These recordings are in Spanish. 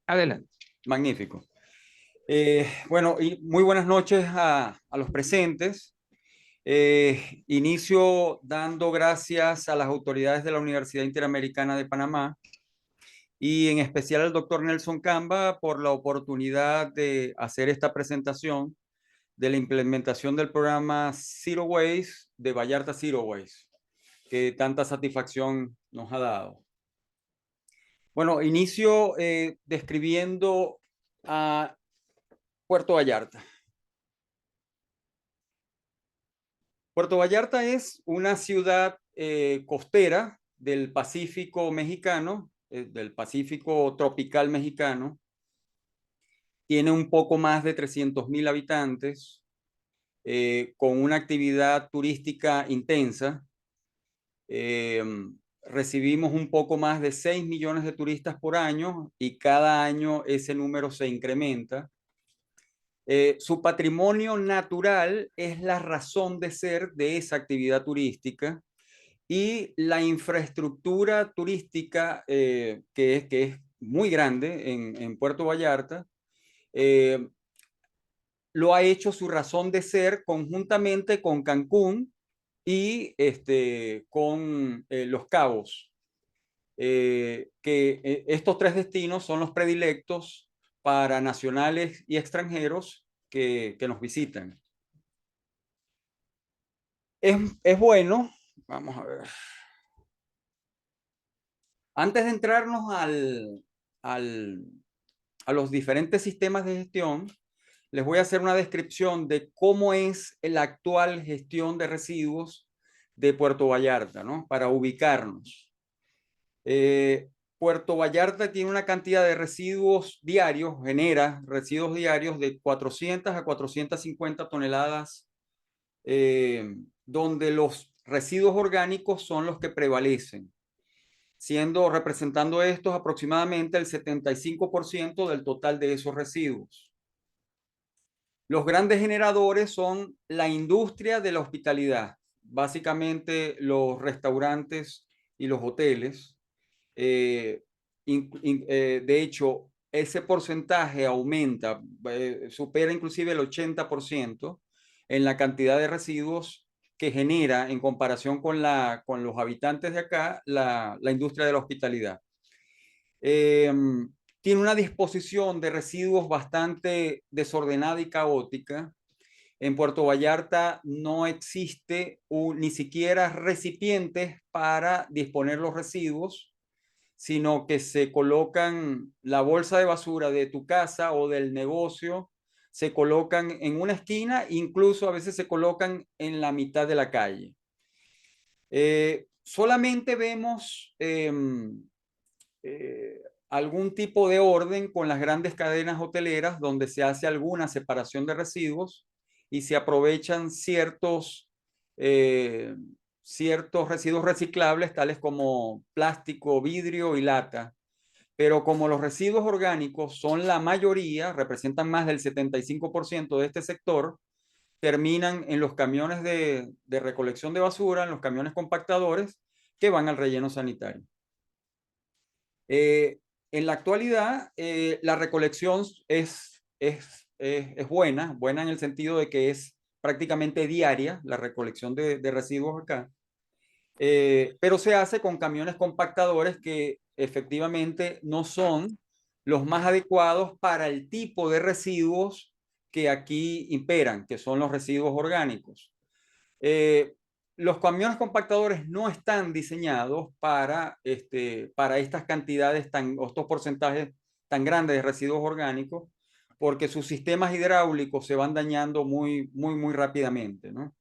Adelante. Magnífico. Bueno, y muy buenas noches a los presentes. Inicio dando gracias a las autoridades de la Universidad Interamericana de Panamá y en especial al doctor Nelson Camba por la oportunidad de hacer esta presentación de la implementación del programa Zero Waste de Vallarta Zero Waste, que tanta satisfacción nos ha dado. Bueno, inicio describiendo a Puerto Vallarta. Puerto Vallarta es una ciudad costera del Pacífico mexicano, del Pacífico tropical mexicano. Tiene un poco más de 300,000 habitantes, con una actividad turística intensa. Eh, Recibimos un poco más de 6 millones de turistas por año y cada año ese número se incrementa. Su patrimonio natural es la razón de ser de esa actividad turística y la infraestructura turística que es muy grande en Puerto Vallarta, eh, lo ha hecho su razón de ser conjuntamente con Cancún y con Los Cabos, estos tres destinos son los predilectos para nacionales y extranjeros que nos visitan. Es bueno, vamos a ver. Antes de entrarnos al, a los diferentes sistemas de gestión, les voy a hacer una descripción de cómo es la actual gestión de residuos de Puerto Vallarta, ¿no? Para ubicarnos. Puerto Vallarta tiene una cantidad de residuos diarios, genera residuos diarios de 400 a 450 toneladas, donde los residuos orgánicos son los que prevalecen, siendo representando estos aproximadamente el 75% del total de esos residuos. Los grandes generadores son la industria de la hospitalidad, básicamente los restaurantes y los hoteles. Eh, de hecho, ese porcentaje aumenta, supera inclusive el 80% en la cantidad de residuos que genera en comparación con los habitantes de acá la industria de la hospitalidad. Eh, Tiene una disposición de residuos bastante desordenada y caótica. En Puerto Vallarta no existe ni siquiera recipientes para disponer los residuos, sino que se colocan la bolsa de basura de tu casa o del negocio, se colocan en una esquina, incluso a veces se colocan en la mitad de la calle. Solamente vemos eh, algún tipo de orden con las grandes cadenas hoteleras donde se hace alguna separación de residuos y se aprovechan eh, ciertos residuos reciclables, tales como plástico, vidrio y lata. Pero como los residuos orgánicos son la mayoría, representan más del 75% de este sector, terminan en los camiones de recolección de basura, en los camiones compactadores que van al relleno sanitario. Eh, en la actualidad, la recolección es buena, buena en el sentido de que es prácticamente diaria la recolección de residuos acá, pero se hace con camiones compactadores que efectivamente no son los más adecuados para el tipo de residuos que aquí imperan, que son los residuos orgánicos. Eh, los camiones compactadores no están diseñados para estas cantidades, estos porcentajes tan grandes de residuos orgánicos, porque sus sistemas hidráulicos se van dañando muy rápidamente, ¿no?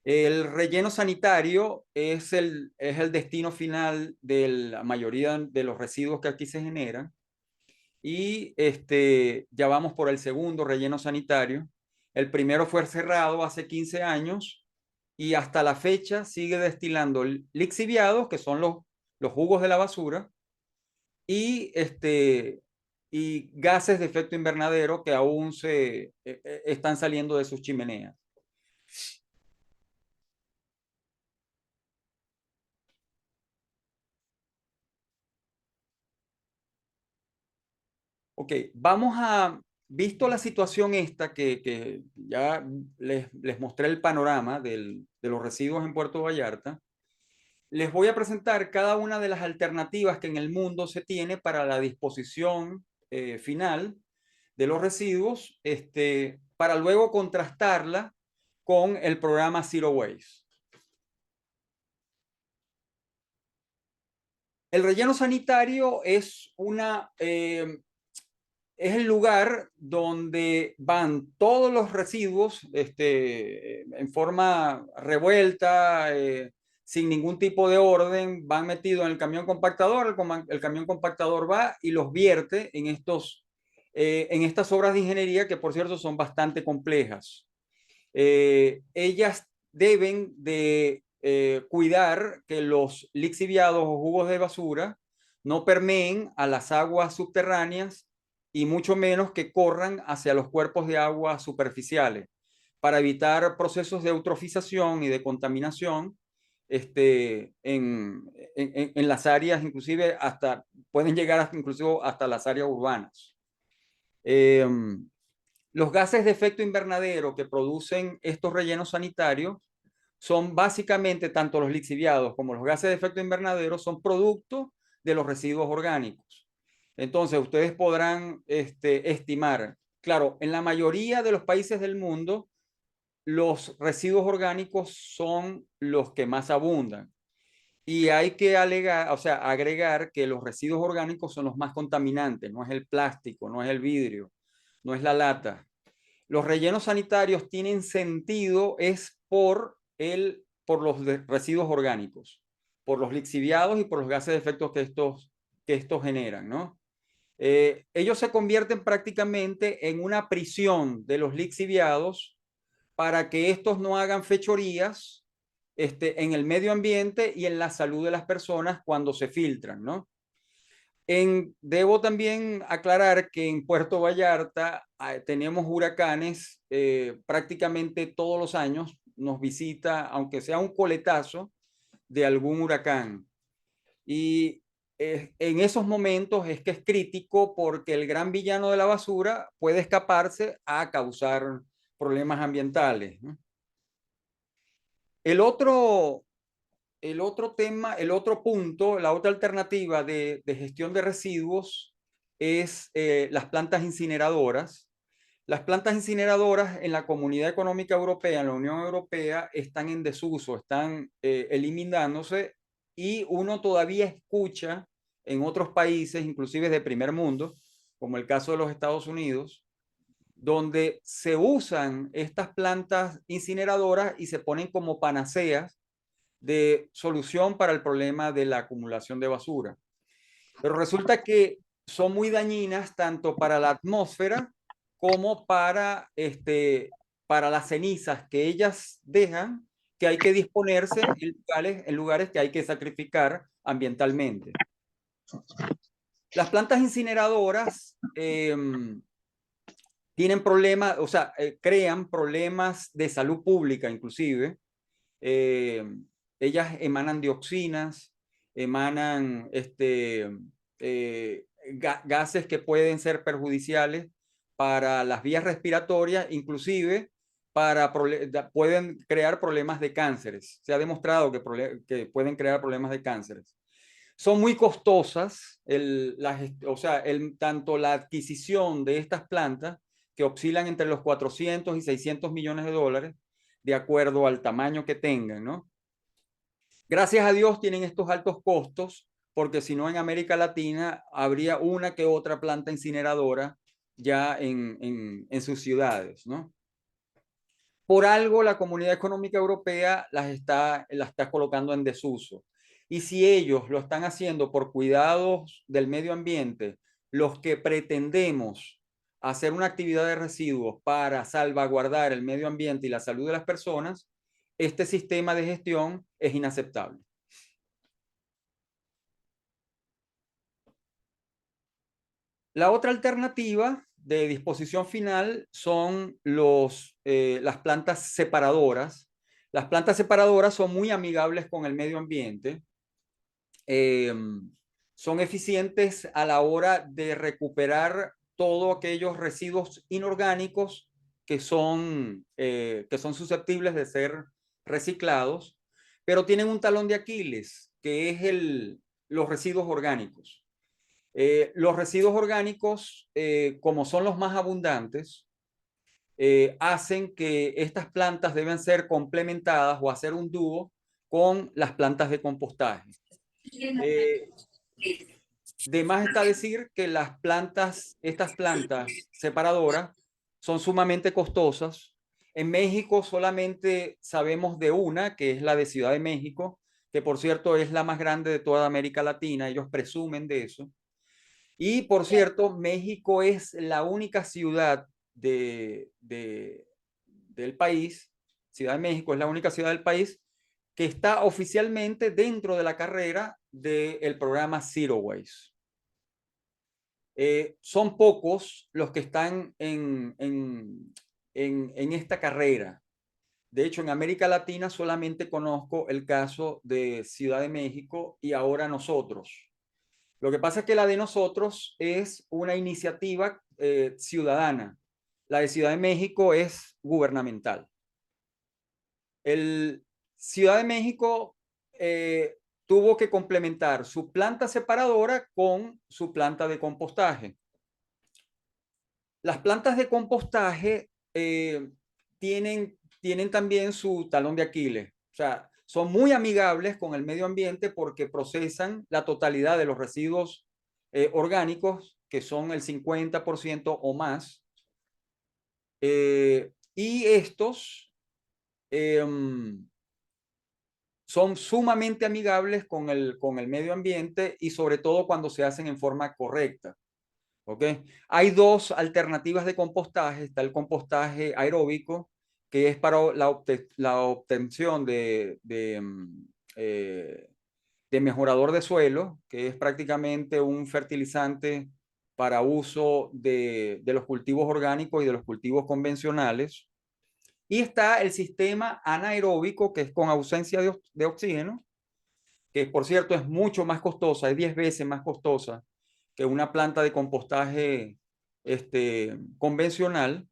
El relleno sanitario es el destino final de la mayoría de los residuos que aquí se generan. Y ya vamos por el segundo relleno sanitario. El primero fue cerrado hace 15 años y hasta la fecha sigue destilando lixiviados, que son los jugos de la basura, y, y gases de efecto invernadero que aún están saliendo de sus chimeneas. Ok, vamos a, visto la situación esta que ya les mostré el panorama de los residuos en Puerto Vallarta, les voy a presentar cada una de las alternativas que en el mundo se tiene para la disposición final de los residuos, para luego contrastarla con el programa Zero Waste. El relleno sanitario es es el lugar donde van todos los residuos en forma revuelta, sin ningún tipo de orden, van metidos en el camión compactador, el camión compactador va y los vierte en estas obras de ingeniería que, por cierto, son bastante complejas. Ellas deben de cuidar que los lixiviados o jugos de basura no permeen a las aguas subterráneas y mucho menos que corran hacia los cuerpos de agua superficiales para evitar procesos de eutrofización y de contaminación en las áreas, inclusive pueden llegar inclusive hasta las áreas urbanas. Eh, los gases de efecto invernadero que producen estos rellenos sanitarios son básicamente, tanto los lixiviados como los gases de efecto invernadero, son producto de los residuos orgánicos. Entonces, ustedes podrán estimar, claro, en la mayoría de los países del mundo, los residuos orgánicos son los que más abundan. Y hay que alegar, o sea, agregar que los residuos orgánicos son los más contaminantes, no es el plástico, no es el vidrio, no es la lata. Los rellenos sanitarios tienen sentido es por los residuos orgánicos, por los lixiviados y por los gases de efecto que estos generan, ¿no? Ellos se convierten prácticamente en una prisión de los lixiviados para que estos no hagan fechorías en el medio ambiente y en la salud de las personas cuando se filtran, ¿no? Debo también aclarar que en Puerto Vallarta tenemos huracanes prácticamente todos los años. Nos visita, aunque sea un coletazo de algún huracán. Y en esos momentos es que es crítico porque el gran villano de la basura puede escaparse a causar problemas ambientales, ¿no? El otro, el otro tema, el otro punto, la otra alternativa de gestión de residuos es las plantas incineradoras. Las plantas incineradoras en la Comunidad Económica Europea, en la Unión Europea, están en desuso, están eliminándose y uno todavía escucha en otros países, inclusive de primer mundo, como el caso de los Estados Unidos, donde se usan estas plantas incineradoras y se ponen como panaceas de solución para el problema de la acumulación de basura. Pero resulta que son muy dañinas tanto para la atmósfera como para las cenizas que ellas dejan, que hay que disponerse en lugares que hay que sacrificar ambientalmente. Las plantas incineradoras tienen problemas, o sea, crean problemas de salud pública inclusive. Eh, Ellas emanan dioxinas, emanan gases que pueden ser perjudiciales para las vías respiratorias, inclusive pueden crear problemas de cánceres. Se ha demostrado que pueden crear problemas de cánceres. Son muy costosas, o sea, tanto la adquisición de estas plantas, que oscilan entre los 400 y 600 millones de dólares, de acuerdo al tamaño que tengan, ¿no? Gracias a Dios tienen estos altos costos, porque si no en América Latina habría una que otra planta incineradora ya en sus ciudades, ¿no? Por algo la Comunidad Económica Europea las está colocando en desuso. Y si ellos lo están haciendo por cuidados del medio ambiente, los que pretendemos hacer una actividad de residuos para salvaguardar el medio ambiente y la salud de las personas, este sistema de gestión es inaceptable. La otra alternativa de disposición final son las plantas separadoras. Las plantas separadoras son muy amigables con el medio ambiente. Son eficientes a la hora de recuperar todos aquellos residuos inorgánicos que son susceptibles de ser reciclados, pero tienen un talón de Aquiles, que es los residuos orgánicos. Los residuos orgánicos, como son los más abundantes, hacen que estas plantas deben ser complementadas o hacer un dúo con las plantas de compostaje. De más está decir que estas plantas separadoras son sumamente costosas. En México solamente sabemos de una, que es la de Ciudad de México, que por cierto es la más grande de toda América Latina. Ellos presumen de eso. Y por cierto, México es la única ciudad del país, Ciudad de México es la única ciudad del país que está oficialmente dentro de la carrera del programa Zero Waste. Son pocos los que están en esta carrera. De hecho, en América Latina solamente conozco el caso de Ciudad de México y ahora nosotros. Lo que pasa es que la de nosotros es una iniciativa ciudadana. La de Ciudad de México es gubernamental. El Ciudad de México tuvo que complementar su planta separadora con su planta de compostaje. Las plantas de compostaje tienen también su talón de Aquiles. O sea, son muy amigables con el medio ambiente porque procesan la totalidad de los residuos orgánicos, que son el 50% o más. Y estos son sumamente amigables con el medio ambiente y sobre todo cuando se hacen en forma correcta. ¿Okay? Hay dos alternativas de compostaje. Está el compostaje aeróbico, que es para la obtención de mejorador de suelo, que es prácticamente un fertilizante para uso de los cultivos orgánicos y de los cultivos convencionales. Y está el sistema anaeróbico, que es con ausencia de oxígeno, que por cierto es mucho más costosa, es 10 veces más costosa que una planta de compostaje convencional,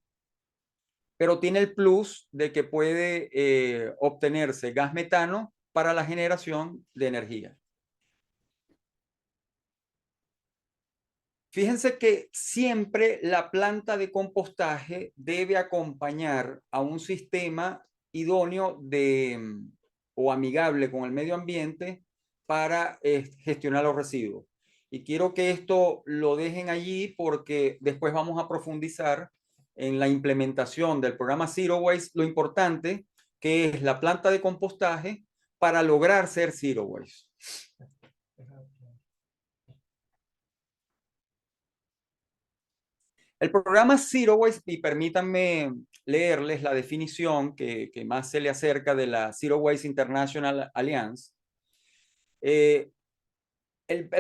pero tiene el plus de que puede obtenerse gas metano para la generación de energía. Fíjense que siempre la planta de compostaje debe acompañar a un sistema idóneo o amigable con el medio ambiente para gestionar los residuos. Y quiero que esto lo dejen allí porque después vamos a profundizar en la implementación del programa Zero Waste, lo importante que es la planta de compostaje para lograr ser Zero Waste. El programa Zero Waste, y permítanme leerles la definición que más se le acerca de la Zero Waste International Alliance. El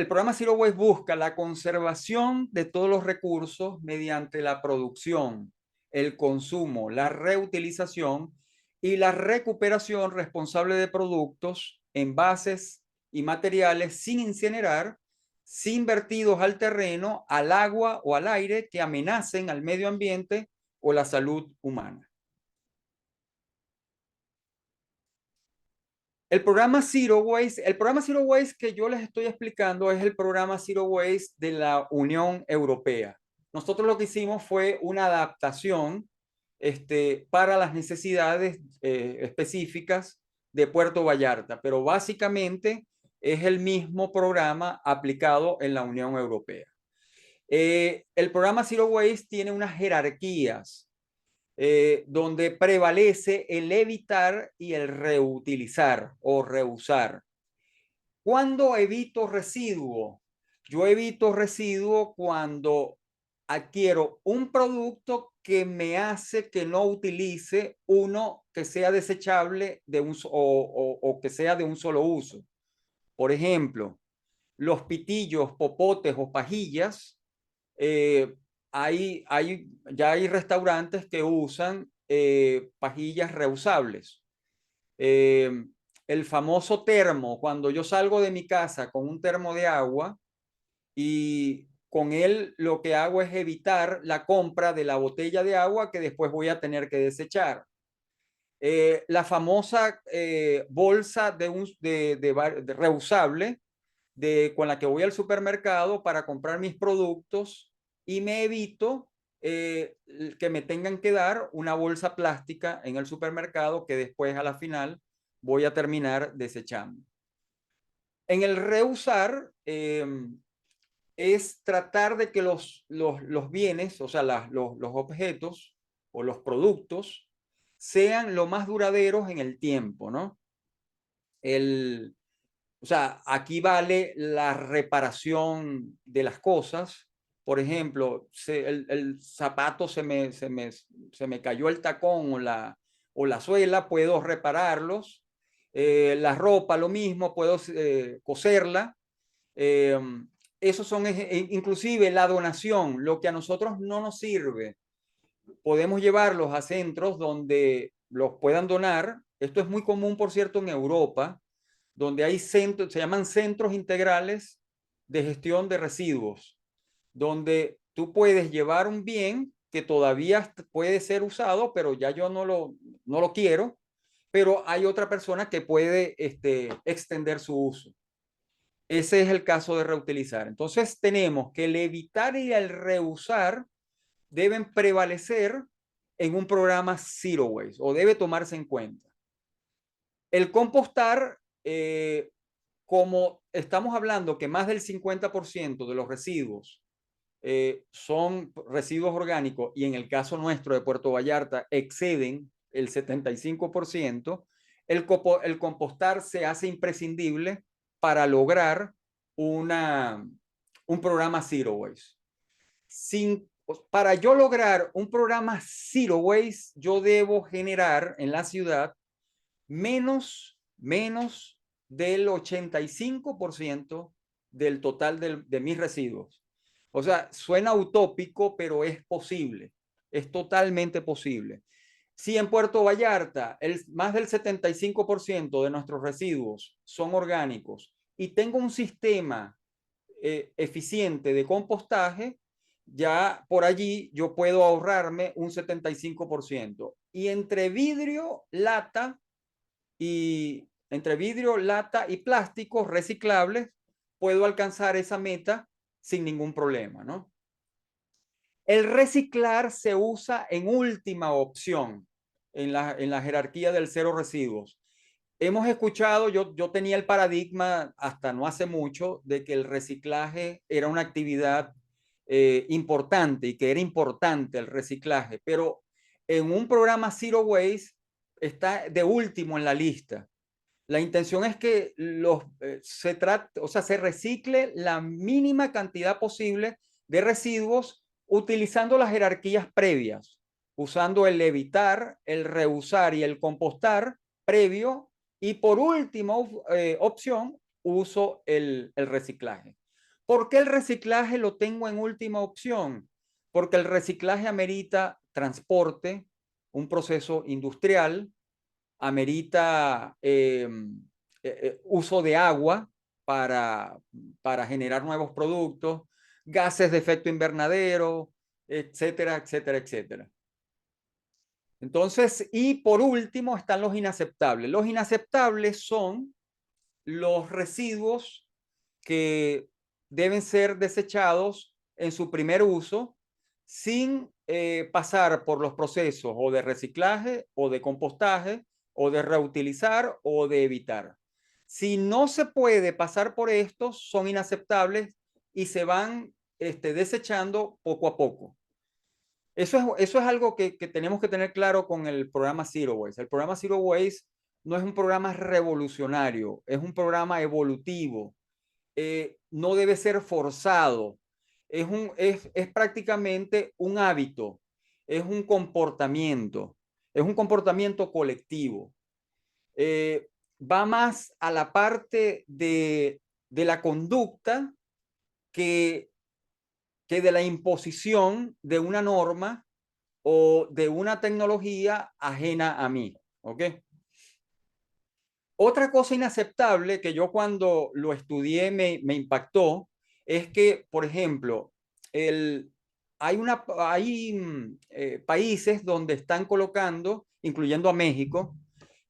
programa Zero Waste busca la conservación de todos los recursos mediante la producción, el consumo, la reutilización y la recuperación responsable de productos, envases y materiales sin incinerar, sin vertidos al terreno, al agua o al aire que amenacen al medio ambiente o la salud humana. El programa Zero Waste que yo les estoy explicando es el programa Zero Waste de la Unión Europea. Nosotros lo que hicimos fue una adaptación para las necesidades específicas de Puerto Vallarta, pero básicamente es el mismo programa aplicado en la Unión Europea. El programa Zero Waste tiene unas jerarquías donde prevalece el evitar y el reutilizar o reusar. ¿Cuándo evito residuo? Yo evito residuo cuando adquiero un producto que me hace que no utilice uno que sea desechable o que sea de un solo uso. Por ejemplo, los pitillos, popotes o pajillas, eh, ya hay restaurantes que usan pajillas reusables. Eh, el famoso termo, cuando yo salgo de mi casa con un termo de agua y con él lo que hago es evitar la compra de la botella de agua que después voy a tener que desechar. La famosa bolsa de reusable con la que voy al supermercado para comprar mis productos y me evito que me tengan que dar una bolsa plástica en el supermercado que después a la final voy a terminar desechando. En el reusar es tratar de que los bienes, o sea, los objetos o los productos sean lo más duraderos en el tiempo, ¿no? El, o sea, aquí vale la reparación de las cosas. Por ejemplo, el zapato se me cayó el tacón o la suela, puedo repararlos. La ropa, lo mismo, puedo coserla. Eh, esos son, inclusive la donación, lo que a nosotros no nos sirve. Podemos llevarlos a centros donde los puedan donar. Esto es muy común, por cierto, en Europa, donde hay centros, se llaman centros integrales de gestión de residuos, donde tú puedes llevar un bien que todavía puede ser usado, pero ya yo no lo quiero, pero hay otra persona que puede extender su uso. Ese es el caso de reutilizar. Entonces tenemos que el evitar y el reusar deben prevalecer en un programa Zero Waste o debe tomarse en cuenta. El compostar, como estamos hablando que más del 50% de los residuos son residuos orgánicos y en el caso nuestro de Puerto Vallarta exceden el 75%, el compostar se hace imprescindible para lograr un programa Zero Waste. Para yo lograr un programa Zero Waste, yo debo generar en la ciudad menos del 85% del total de mis residuos. O sea, suena utópico, pero es posible. Es totalmente posible. Si en Puerto Vallarta más del 75% de nuestros residuos son orgánicos y tengo un sistema eficiente de compostaje, ya por allí yo puedo ahorrarme un 75%. Y entre vidrio, lata y plásticos reciclables, puedo alcanzar esa meta sin ningún problema, ¿no? El reciclar se usa en última opción en la jerarquía del cero residuos. Hemos escuchado, yo tenía el paradigma hasta no hace mucho de que el reciclaje era una actividad importante y que era importante el reciclaje, pero en un programa Zero Waste está de último en la lista. La intención es que se recicle la mínima cantidad posible de residuos utilizando las jerarquías previas, usando el evitar, el reusar y el compostar previo y por última opción uso el reciclaje. ¿Por qué el reciclaje lo tengo en última opción? Porque el reciclaje amerita transporte, un proceso industrial, amerita uso de agua para generar nuevos productos, gases de efecto invernadero, etcétera, etcétera, etcétera. Entonces, y por último están los inaceptables. Los inaceptables son los residuos que deben ser desechados en su primer uso sin pasar por los procesos o de reciclaje o de compostaje o de reutilizar o de evitar. Si no se puede pasar por estos, son inaceptables y se van desechando poco a poco. Eso es algo que tenemos que tener claro con el programa Zero Waste. El programa Zero Waste no es un programa revolucionario, es un programa evolutivo. No debe ser forzado. Es prácticamente un hábito, es un comportamiento colectivo. Va más a la parte de la conducta que de la imposición de una norma o de una tecnología ajena a mí. ¿Ok? Otra cosa inaceptable que yo cuando lo estudié me impactó es que, por ejemplo, hay países donde están colocando, incluyendo a México,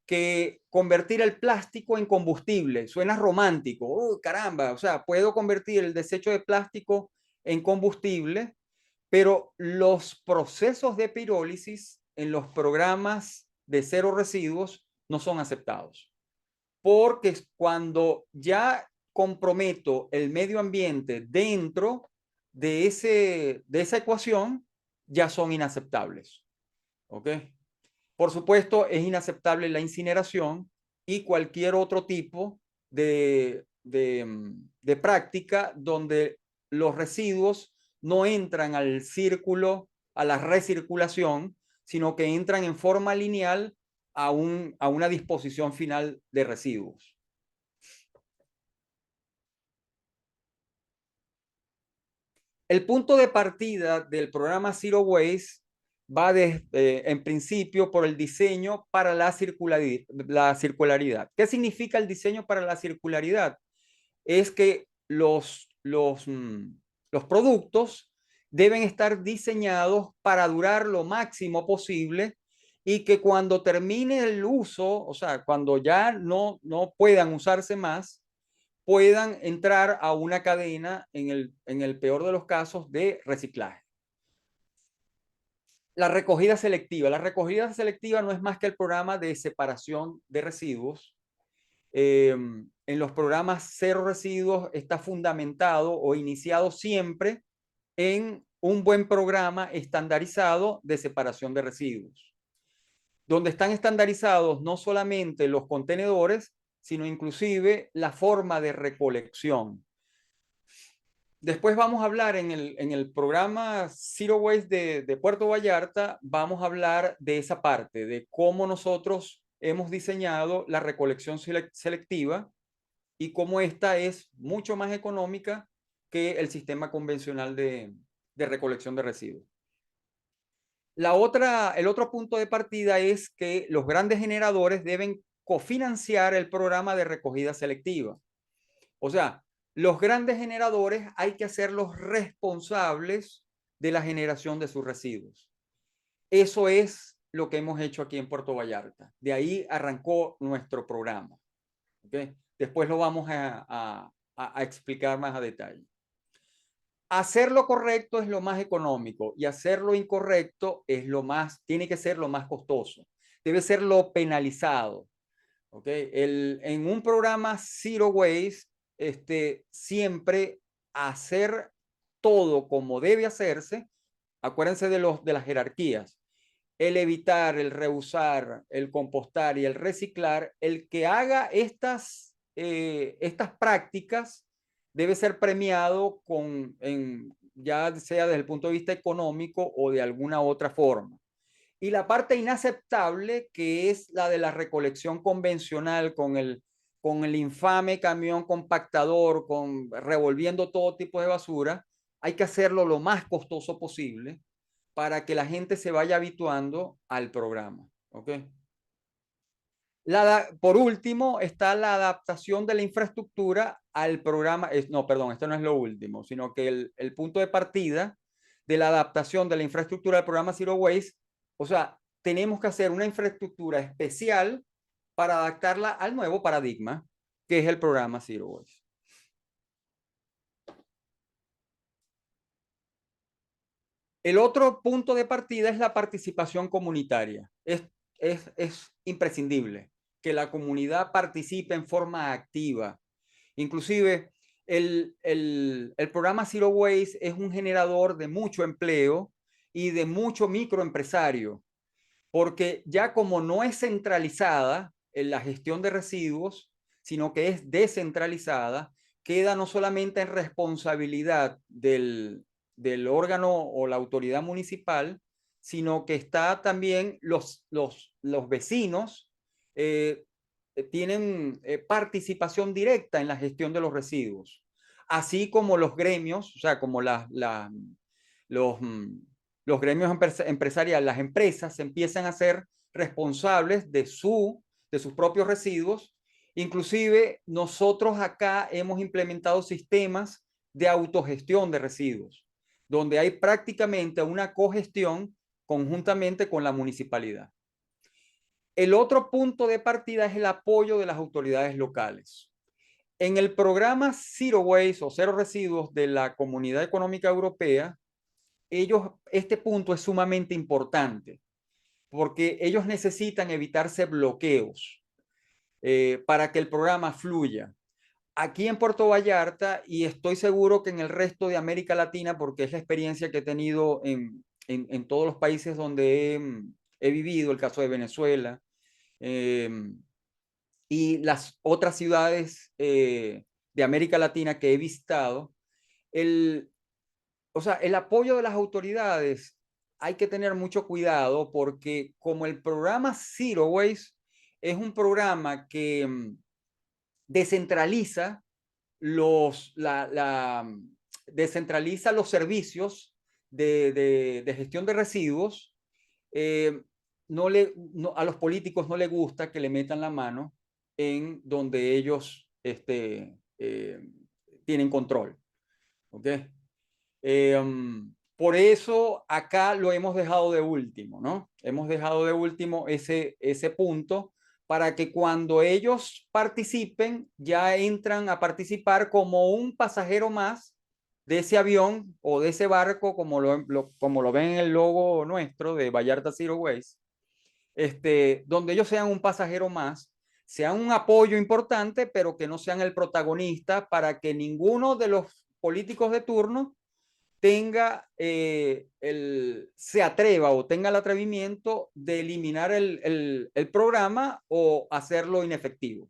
que convertir el plástico en combustible. Suena romántico. Caramba, o sea, puedo convertir el desecho de plástico en combustible, pero los procesos de pirólisis en los programas de cero residuos no son aceptados. Porque cuando ya comprometo el medio ambiente dentro de esa ecuación, ya son inaceptables. ¿Ok? Por supuesto, es inaceptable la incineración y cualquier otro tipo de práctica donde los residuos no entran al círculo, a la recirculación, sino que entran en forma lineal a una disposición final de residuos. El punto de partida del programa Zero Waste va en principio por el diseño para la circularidad. ¿Qué significa el diseño para la circularidad? Es que los productos deben estar diseñados para durar lo máximo posible y que cuando termine el uso, o sea, cuando ya no puedan usarse más, puedan entrar a una cadena, en el peor de los casos, de reciclaje. La recogida selectiva. La recogida selectiva no es más que el programa de separación de residuos. En los programas cero residuos está fundamentado o iniciado siempre en un buen programa estandarizado de separación de residuos, donde están estandarizados no solamente los contenedores, sino inclusive la forma de recolección. Después vamos a hablar en el programa Zero Waste de Puerto Vallarta, vamos a hablar de esa parte, de cómo nosotros hemos diseñado la recolección selectiva y cómo esta es mucho más económica que el sistema convencional de recolección de residuos. El otro punto de partida es que los grandes generadores deben cofinanciar el programa de recogida selectiva. O sea, los grandes generadores hay que hacerlos responsables de la generación de sus residuos. Eso es lo que hemos hecho aquí en Puerto Vallarta. De ahí arrancó nuestro programa. ¿Okay? Después lo vamos a explicar más a detalle. Hacer lo correcto es lo más económico y hacer lo incorrecto es tiene que ser lo más costoso. Debe ser lo penalizado. ¿Okay? En un programa Zero Waste, siempre hacer todo como debe hacerse. Acuérdense de las jerarquías. El evitar, el reusar, el compostar y el reciclar. El que haga estas prácticas debe ser premiado ya sea desde el punto de vista económico o de alguna otra forma. Y la parte inaceptable, que es la de la recolección convencional con el infame camión compactador, revolviendo todo tipo de basura, hay que hacerlo lo más costoso posible para que la gente se vaya habituando al programa. ¿Okay? Por último, está la adaptación de la infraestructura al programa. No, perdón, esto no es lo último, sino que el punto de partida de la adaptación de la infraestructura al programa Zero Waste, o sea, tenemos que hacer una infraestructura especial para adaptarla al nuevo paradigma, que es el programa Zero Waste. El otro punto de partida es la participación comunitaria. Es imprescindible que la comunidad participe en forma activa. Inclusive, el programa Zero Waste es un generador de mucho empleo y de mucho microempresario, porque ya como no es centralizada en la gestión de residuos, sino que es descentralizada, queda no solamente en responsabilidad del órgano o la autoridad municipal, sino que está también los vecinos tienen participación directa en la gestión de los residuos, así como los gremios, o sea, como los, los gremios empresariales, las empresas se empiezan a ser responsables de sus propios residuos. Inclusive nosotros acá hemos implementado sistemas de autogestión de residuos, donde hay prácticamente una cogestión conjuntamente con la municipalidad. El otro punto de partida es el apoyo de las autoridades locales. En el programa Zero Waste o Cero Residuos de la Comunidad Económica Europea, este punto es sumamente importante porque ellos necesitan evitarse bloqueos para que el programa fluya. Aquí en Puerto Vallarta, y estoy seguro que en el resto de América Latina, porque es la experiencia que he tenido en todos los países donde he vivido, el caso de Venezuela, eh, y las otras ciudades de América Latina que he visitado, el, o sea, el apoyo de las autoridades hay que tener mucho cuidado porque como el programa Zero Waste es un programa que descentraliza descentraliza los servicios de gestión de residuos, eh, a los políticos no les gusta que le metan la mano en donde ellos tienen control. ¿Ok? Por eso acá lo hemos dejado de último, ¿no? Hemos dejado de último ese punto para que cuando ellos participen ya entran a participar como un pasajero más de ese avión o de ese barco, como lo ven en el logo nuestro de Vallarta Zero Waste, donde ellos sean un pasajero más, sean un apoyo importante, pero que no sean el protagonista para que ninguno de los políticos de turno se atreva o tenga el atrevimiento de eliminar el programa o hacerlo inefectivo.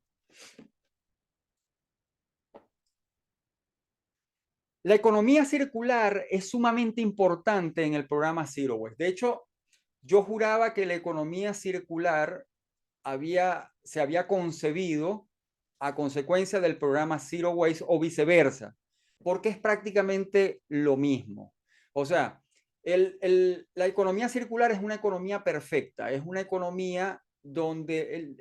La economía circular es sumamente importante en el programa Zero Waste. De hecho, yo juraba que la economía circular se había concebido a consecuencia del programa Zero Waste o viceversa, porque es prácticamente lo mismo. O sea, la economía circular es una economía perfecta, es una economía donde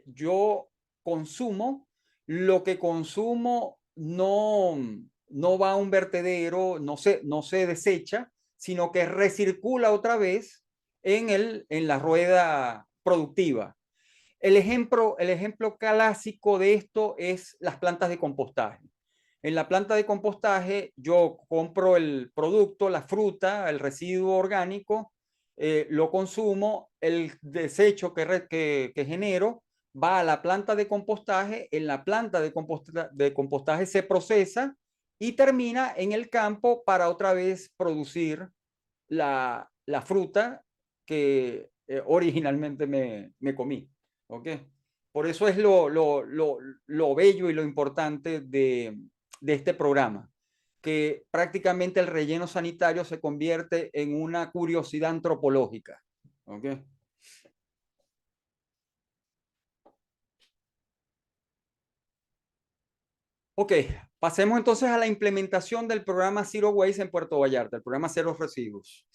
yo consumo, lo que consumo no va a un vertedero, no se desecha, sino que recircula otra vez en la rueda productiva. El ejemplo clásico de esto es las plantas de compostaje. En la planta de compostaje yo compro el producto, la fruta, el residuo orgánico, lo consumo, el desecho que genero va a la planta de compostaje, en la planta de compostaje se procesa y termina en el campo para otra vez producir la fruta que originalmente me comí. ¿Ok? Por eso es lo bello y lo importante de este programa, que prácticamente el relleno sanitario se convierte en una curiosidad antropológica. ¿Ok? Ok, pasemos entonces a la implementación del programa Zero Waste en Puerto Vallarta, el programa Cero Residuos.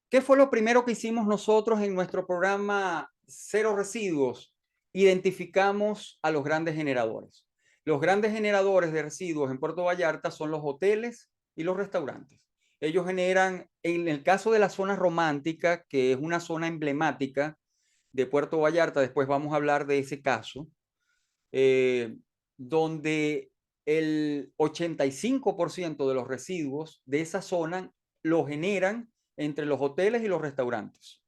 ¿Qué fue lo primero que hicimos nosotros en nuestro programa Cero Residuos? Identificamos a los grandes generadores. Los grandes generadores de residuos en Puerto Vallarta son los hoteles y los restaurantes. Ellos generan, en el caso de la zona romántica, que es una zona emblemática de Puerto Vallarta, después vamos a hablar de ese caso, eh, donde el 85% de los residuos de esa zona lo generan entre los hoteles y los restaurantes.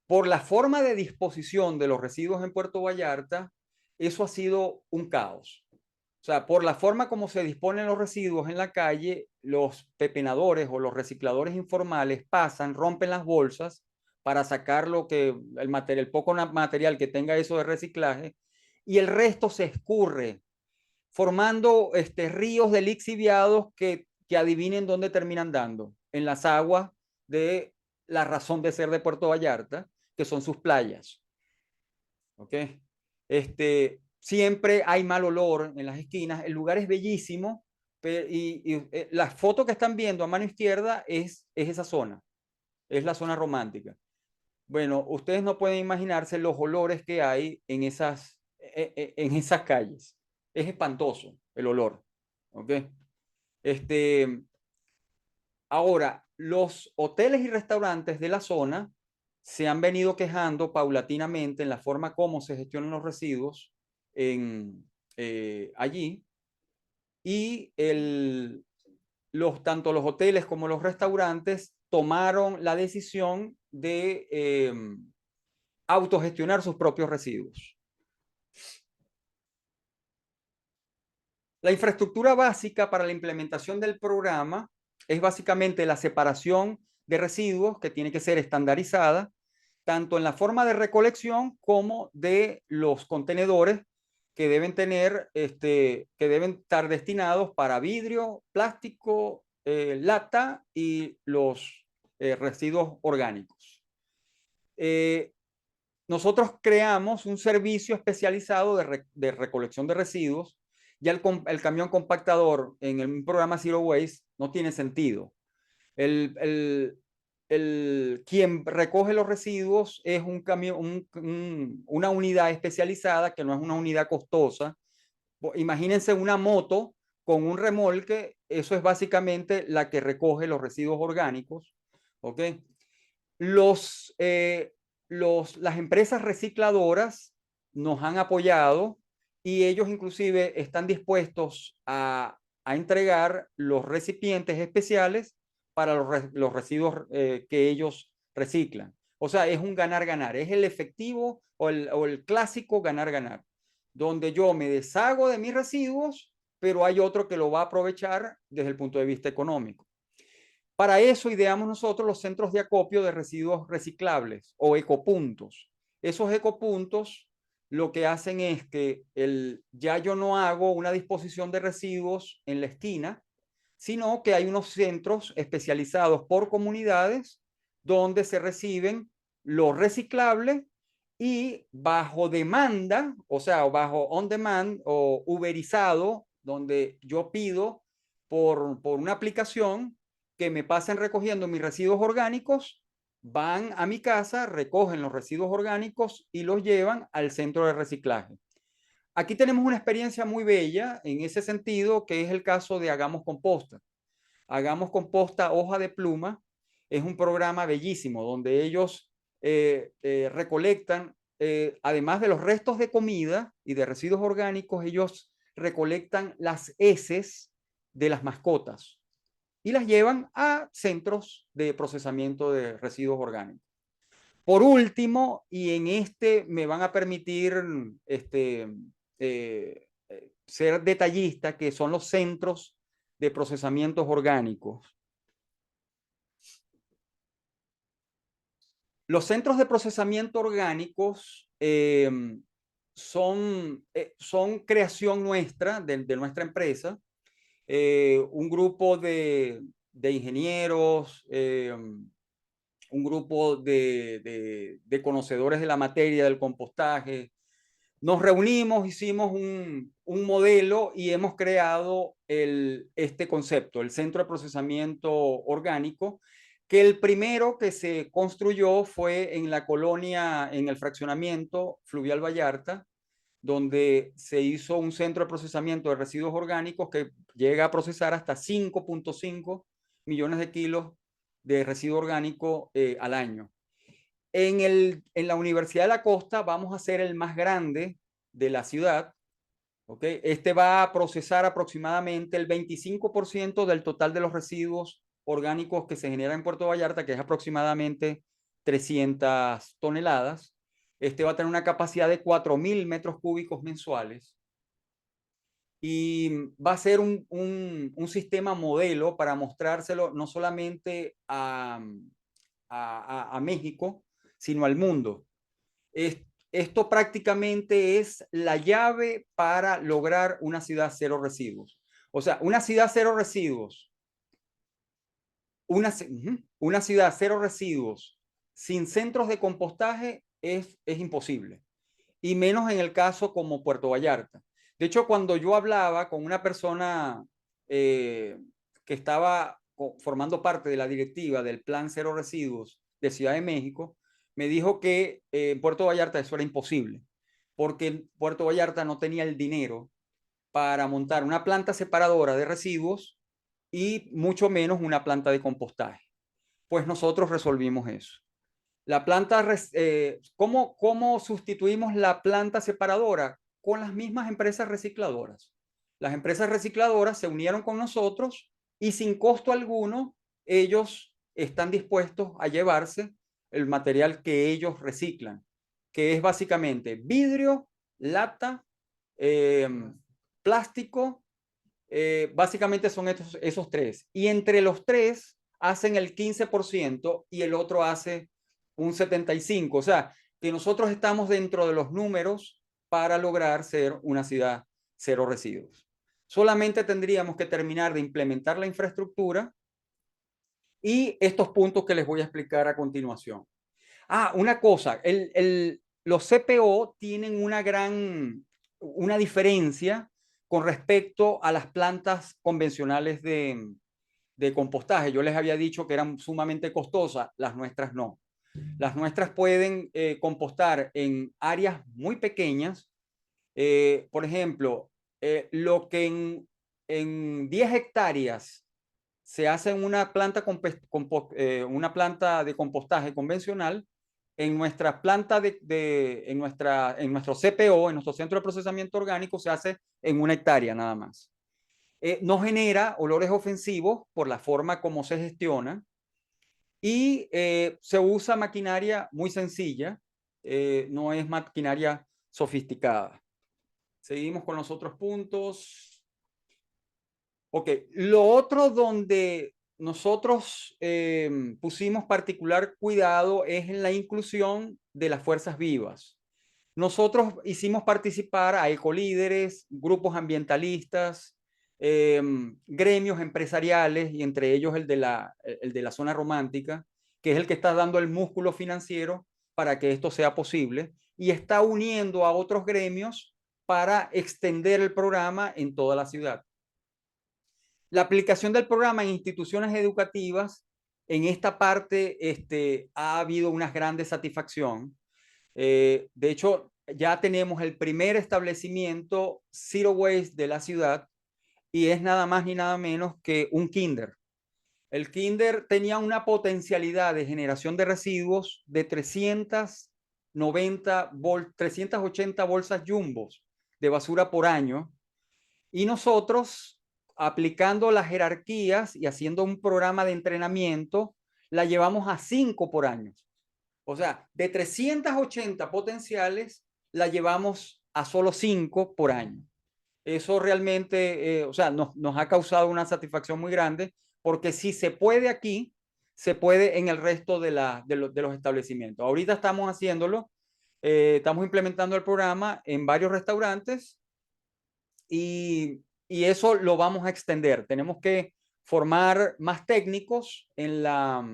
Por la forma de disposición de los residuos en Puerto Vallarta, eso ha sido un caos. O sea, por la forma como se disponen los residuos en la calle, los pepenadores o los recicladores informales pasan, rompen las bolsas para sacar el poco material que tenga eso de reciclaje y el resto se escurre, formando ríos de lixiviados que adivinen dónde terminan dando, en las aguas de la razón de ser de Puerto Vallarta, que son sus playas. ¿Ok? Siempre hay mal olor en las esquinas, el lugar es bellísimo, la foto que están viendo a mano izquierda es esa zona, es la zona romántica. Bueno, ustedes no pueden imaginarse los olores que hay en esas calles. Es espantoso el olor. ¿Ok? Este, ahora, los hoteles y restaurantes de la zona se han venido quejando paulatinamente en la forma como se gestionan los residuos allí. Y tanto los hoteles como los restaurantes tomaron la decisión de autogestionar sus propios residuos. La infraestructura básica para la implementación del programa es básicamente la separación de residuos que tiene que ser estandarizada, tanto en la forma de recolección como de los contenedores que deben tener, que deben estar destinados para vidrio, plástico, lata y los residuos orgánicos. Nosotros creamos un servicio especializado de recolección de residuos. Ya el camión compactador en el programa Zero Waste no tiene sentido. Quien recoge los residuos es un camión, una unidad especializada que no es una unidad costosa. Imagínense una moto con un remolque, eso es básicamente la que recoge los residuos orgánicos. ¿Ok? Los, las empresas recicladoras nos han apoyado y ellos inclusive están dispuestos a entregar los recipientes especiales para los residuos que ellos reciclan. O sea, es un ganar-ganar, es el efectivo o el clásico ganar-ganar, donde yo me deshago de mis residuos, pero hay otro que lo va a aprovechar desde el punto de vista económico. Para eso ideamos nosotros los centros de acopio de residuos reciclables o ecopuntos. Esos ecopuntos lo que hacen es que ya yo no hago una disposición de residuos en la esquina, sino que hay unos centros especializados por comunidades donde se reciben los reciclables y bajo demanda, o sea, bajo on demand o uberizado, donde yo pido por una aplicación que me pasen recogiendo mis residuos orgánicos, van a mi casa, recogen los residuos orgánicos y los llevan al centro de reciclaje. Aquí tenemos una experiencia muy bella en ese sentido, que es el caso de Hagamos Composta. Hagamos Composta Hoja de Pluma es un programa bellísimo donde ellos recolectan, además de los restos de comida y de residuos orgánicos, ellos recolectan las heces de las mascotas y las llevan a centros de procesamiento de residuos orgánicos. Por último, y en este me van a permitir ser detallista, que son los centros de procesamientos orgánicos. Los centros de procesamiento orgánicos son creación nuestra, de nuestra empresa, un grupo de ingenieros, un grupo de conocedores de la materia del compostaje. Nos reunimos, hicimos un modelo y hemos creado este concepto, el Centro de Procesamiento Orgánico, que el primero que se construyó fue en la colonia, en el fraccionamiento Fluvial Vallarta, donde se hizo un centro de procesamiento de residuos orgánicos que llega a procesar hasta 5.5 millones de kilos de residuo orgánico al año. En la Universidad de la Costa vamos a ser el más grande de la ciudad. ¿Okay? Este va a procesar aproximadamente el 25% del total de los residuos orgánicos que se generan en Puerto Vallarta, que es aproximadamente 300 toneladas. Este va a tener una capacidad de 4.000 metros cúbicos mensuales y va a ser un sistema modelo para mostrárselo no solamente a México, sino al mundo. Esto prácticamente es la llave para lograr una ciudad cero residuos. O sea, una ciudad cero residuos, una ciudad cero residuos sin centros de compostaje es imposible. Y menos en el caso como Puerto Vallarta. De hecho, cuando yo hablaba con una persona que estaba formando parte de la directiva del Plan Cero Residuos de Ciudad de México, me dijo que en Puerto Vallarta eso era imposible, porque Puerto Vallarta no tenía el dinero para montar una planta separadora de residuos y mucho menos una planta de compostaje. Pues nosotros resolvimos eso. La planta, ¿cómo sustituimos la planta separadora? Con las mismas empresas recicladoras. Las empresas recicladoras se unieron con nosotros y sin costo alguno ellos están dispuestos a llevarse el material que ellos reciclan, que es básicamente vidrio, lata, eh, plástico, básicamente son esos tres. Y entre los tres hacen el 15% y el otro hace un 75%. O sea, que nosotros estamos dentro de los números para lograr ser una ciudad cero residuos. Solamente tendríamos que terminar de implementar la infraestructura y estos puntos que les voy a explicar a continuación. Una cosa, los CPO tienen una diferencia con respecto a las plantas convencionales de compostaje. Yo les había dicho que eran sumamente costosas, las nuestras no. Las nuestras pueden compostar en áreas muy pequeñas. Por ejemplo, lo que en 10 hectáreas se hace en una planta de compostaje convencional, en nuestra planta en nuestro CPO, en nuestro centro de procesamiento orgánico, se hace en 1 hectárea nada más. No genera olores ofensivos por la forma como se gestiona y se usa maquinaria muy sencilla, no es maquinaria sofisticada. Seguimos con los otros puntos. Ok, lo otro donde nosotros pusimos particular cuidado es en la inclusión de las fuerzas vivas. Nosotros hicimos participar a ecolíderes, grupos ambientalistas, gremios empresariales y entre ellos el de la zona romántica, que es el que está dando el músculo financiero para que esto sea posible y está uniendo a otros gremios para extender el programa en toda la ciudad. La aplicación del programa en instituciones educativas, en esta parte ha habido una gran satisfacción. De hecho, ya tenemos el primer establecimiento Zero Waste de la ciudad y es nada más ni nada menos que un kinder. El kinder tenía una potencialidad de generación de residuos de 380 bolsas jumbos de basura por año y nosotros, aplicando las jerarquías y haciendo un programa de entrenamiento, la llevamos a 5 por año. O sea, de 380 potenciales, la llevamos a solo 5 por año. Eso realmente, o sea, nos ha causado una satisfacción muy grande, porque si se puede aquí, se puede en el resto de los establecimientos. Ahorita estamos haciéndolo, estamos implementando el programa en varios restaurantes y eso lo vamos a extender. Tenemos que formar más técnicos en la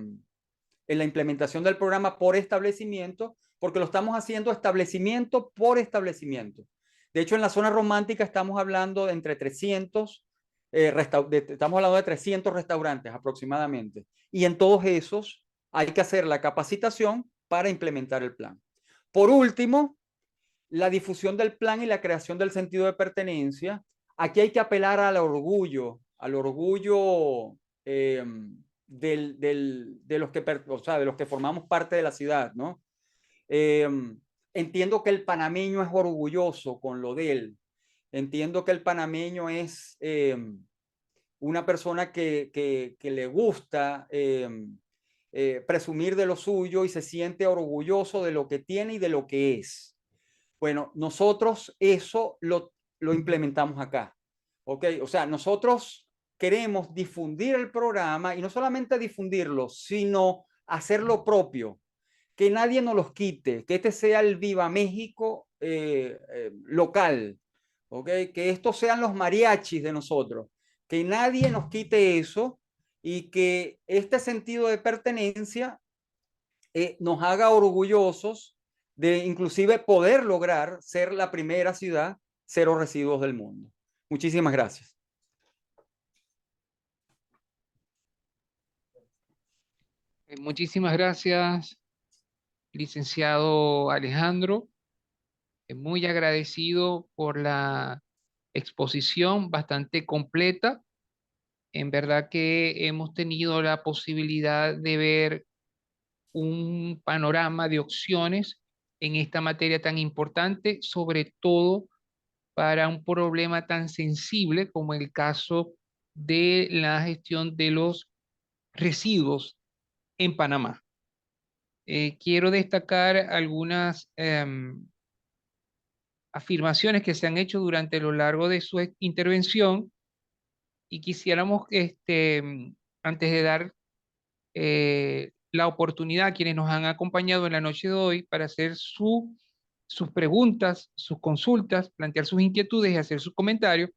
implementación del programa por establecimiento, porque lo estamos haciendo establecimiento por establecimiento. De hecho, en la zona romántica estamos hablando de entre 300, estamos hablando de 300 restaurantes aproximadamente. Y en todos esos hay que hacer la capacitación para implementar el plan. Por último, la difusión del plan y la creación del sentido de pertenencia. Aquí hay que apelar al orgullo de los que, o sea, de los que formamos parte de la ciudad, ¿no? Eh, Entiendo que el panameño es orgulloso con lo de él. Entiendo que el panameño es una persona que le gusta presumir de lo suyo y se siente orgulloso de lo que tiene y de lo que es. Bueno, nosotros eso lo implementamos acá. ¿Ok? O sea, nosotros queremos difundir el programa y no solamente difundirlo, sino hacerlo propio, que nadie nos los quite, que este sea el Viva México local, ¿ok? Que estos sean los mariachis de nosotros, que nadie nos quite eso y que este sentido de pertenencia nos haga orgullosos de inclusive poder lograr ser la primera ciudad cero residuos del mundo. Muchísimas gracias. Muchísimas gracias, licenciado Alejandro. Muy agradecido por la exposición bastante completa. En verdad que hemos tenido la posibilidad de ver un panorama de opciones en esta materia tan importante, sobre todo para un problema tan sensible como el caso de la gestión de los residuos en Panamá. Quiero destacar algunas afirmaciones que se han hecho durante lo largo de su intervención y quisiéramos, antes de dar la oportunidad a quienes nos han acompañado en la noche de hoy para hacer sus preguntas, sus consultas, plantear sus inquietudes y hacer sus comentarios,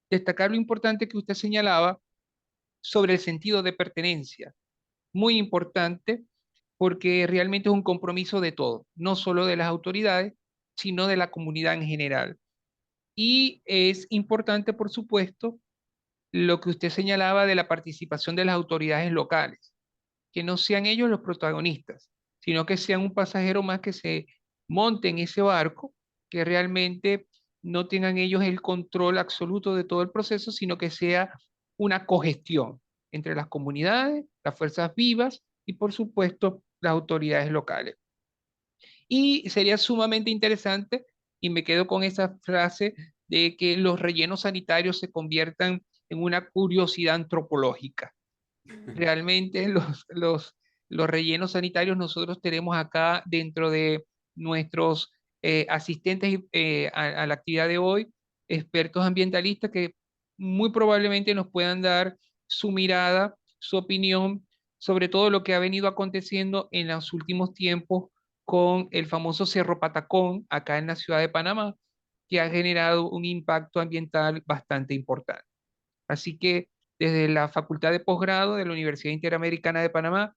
destacar lo importante que usted señalaba sobre el sentido de pertenencia. Muy importante porque realmente es un compromiso de todos, no solo de las autoridades, sino de la comunidad en general. Y es importante, por supuesto, lo que usted señalaba de la participación de las autoridades locales, que no sean ellos los protagonistas, sino que sean un pasajero más que se monte en ese barco, que realmente no tengan ellos el control absoluto de todo el proceso, sino que sea una cogestión entre las comunidades, las fuerzas vivas y, por supuesto, las autoridades locales. Y sería sumamente interesante, y me quedo con esa frase, de que los rellenos sanitarios se conviertan en una curiosidad antropológica. Realmente los rellenos sanitarios nosotros tenemos acá dentro de nuestros asistentes a la actividad de hoy, expertos ambientalistas que muy probablemente nos puedan dar su mirada, su opinión sobre todo lo que ha venido aconteciendo en los últimos tiempos con el famoso Cerro Patacón acá en la ciudad de Panamá, que ha generado un impacto ambiental bastante importante. Así que desde la Facultad de Posgrado de la Universidad Interamericana de Panamá,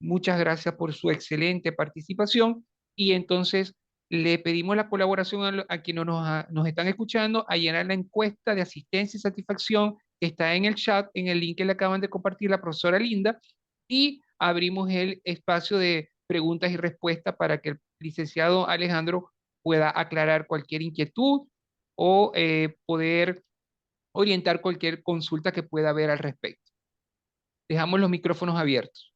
muchas gracias por su excelente participación y entonces le pedimos la colaboración a quienes nos están escuchando a llenar la encuesta de asistencia y satisfacción que está en el chat, en el link que le acaban de compartir la profesora Linda, y abrimos el espacio de preguntas y respuestas para que el licenciado Alejandro pueda aclarar cualquier inquietud o poder orientar cualquier consulta que pueda haber al respecto. Dejamos los micrófonos abiertos.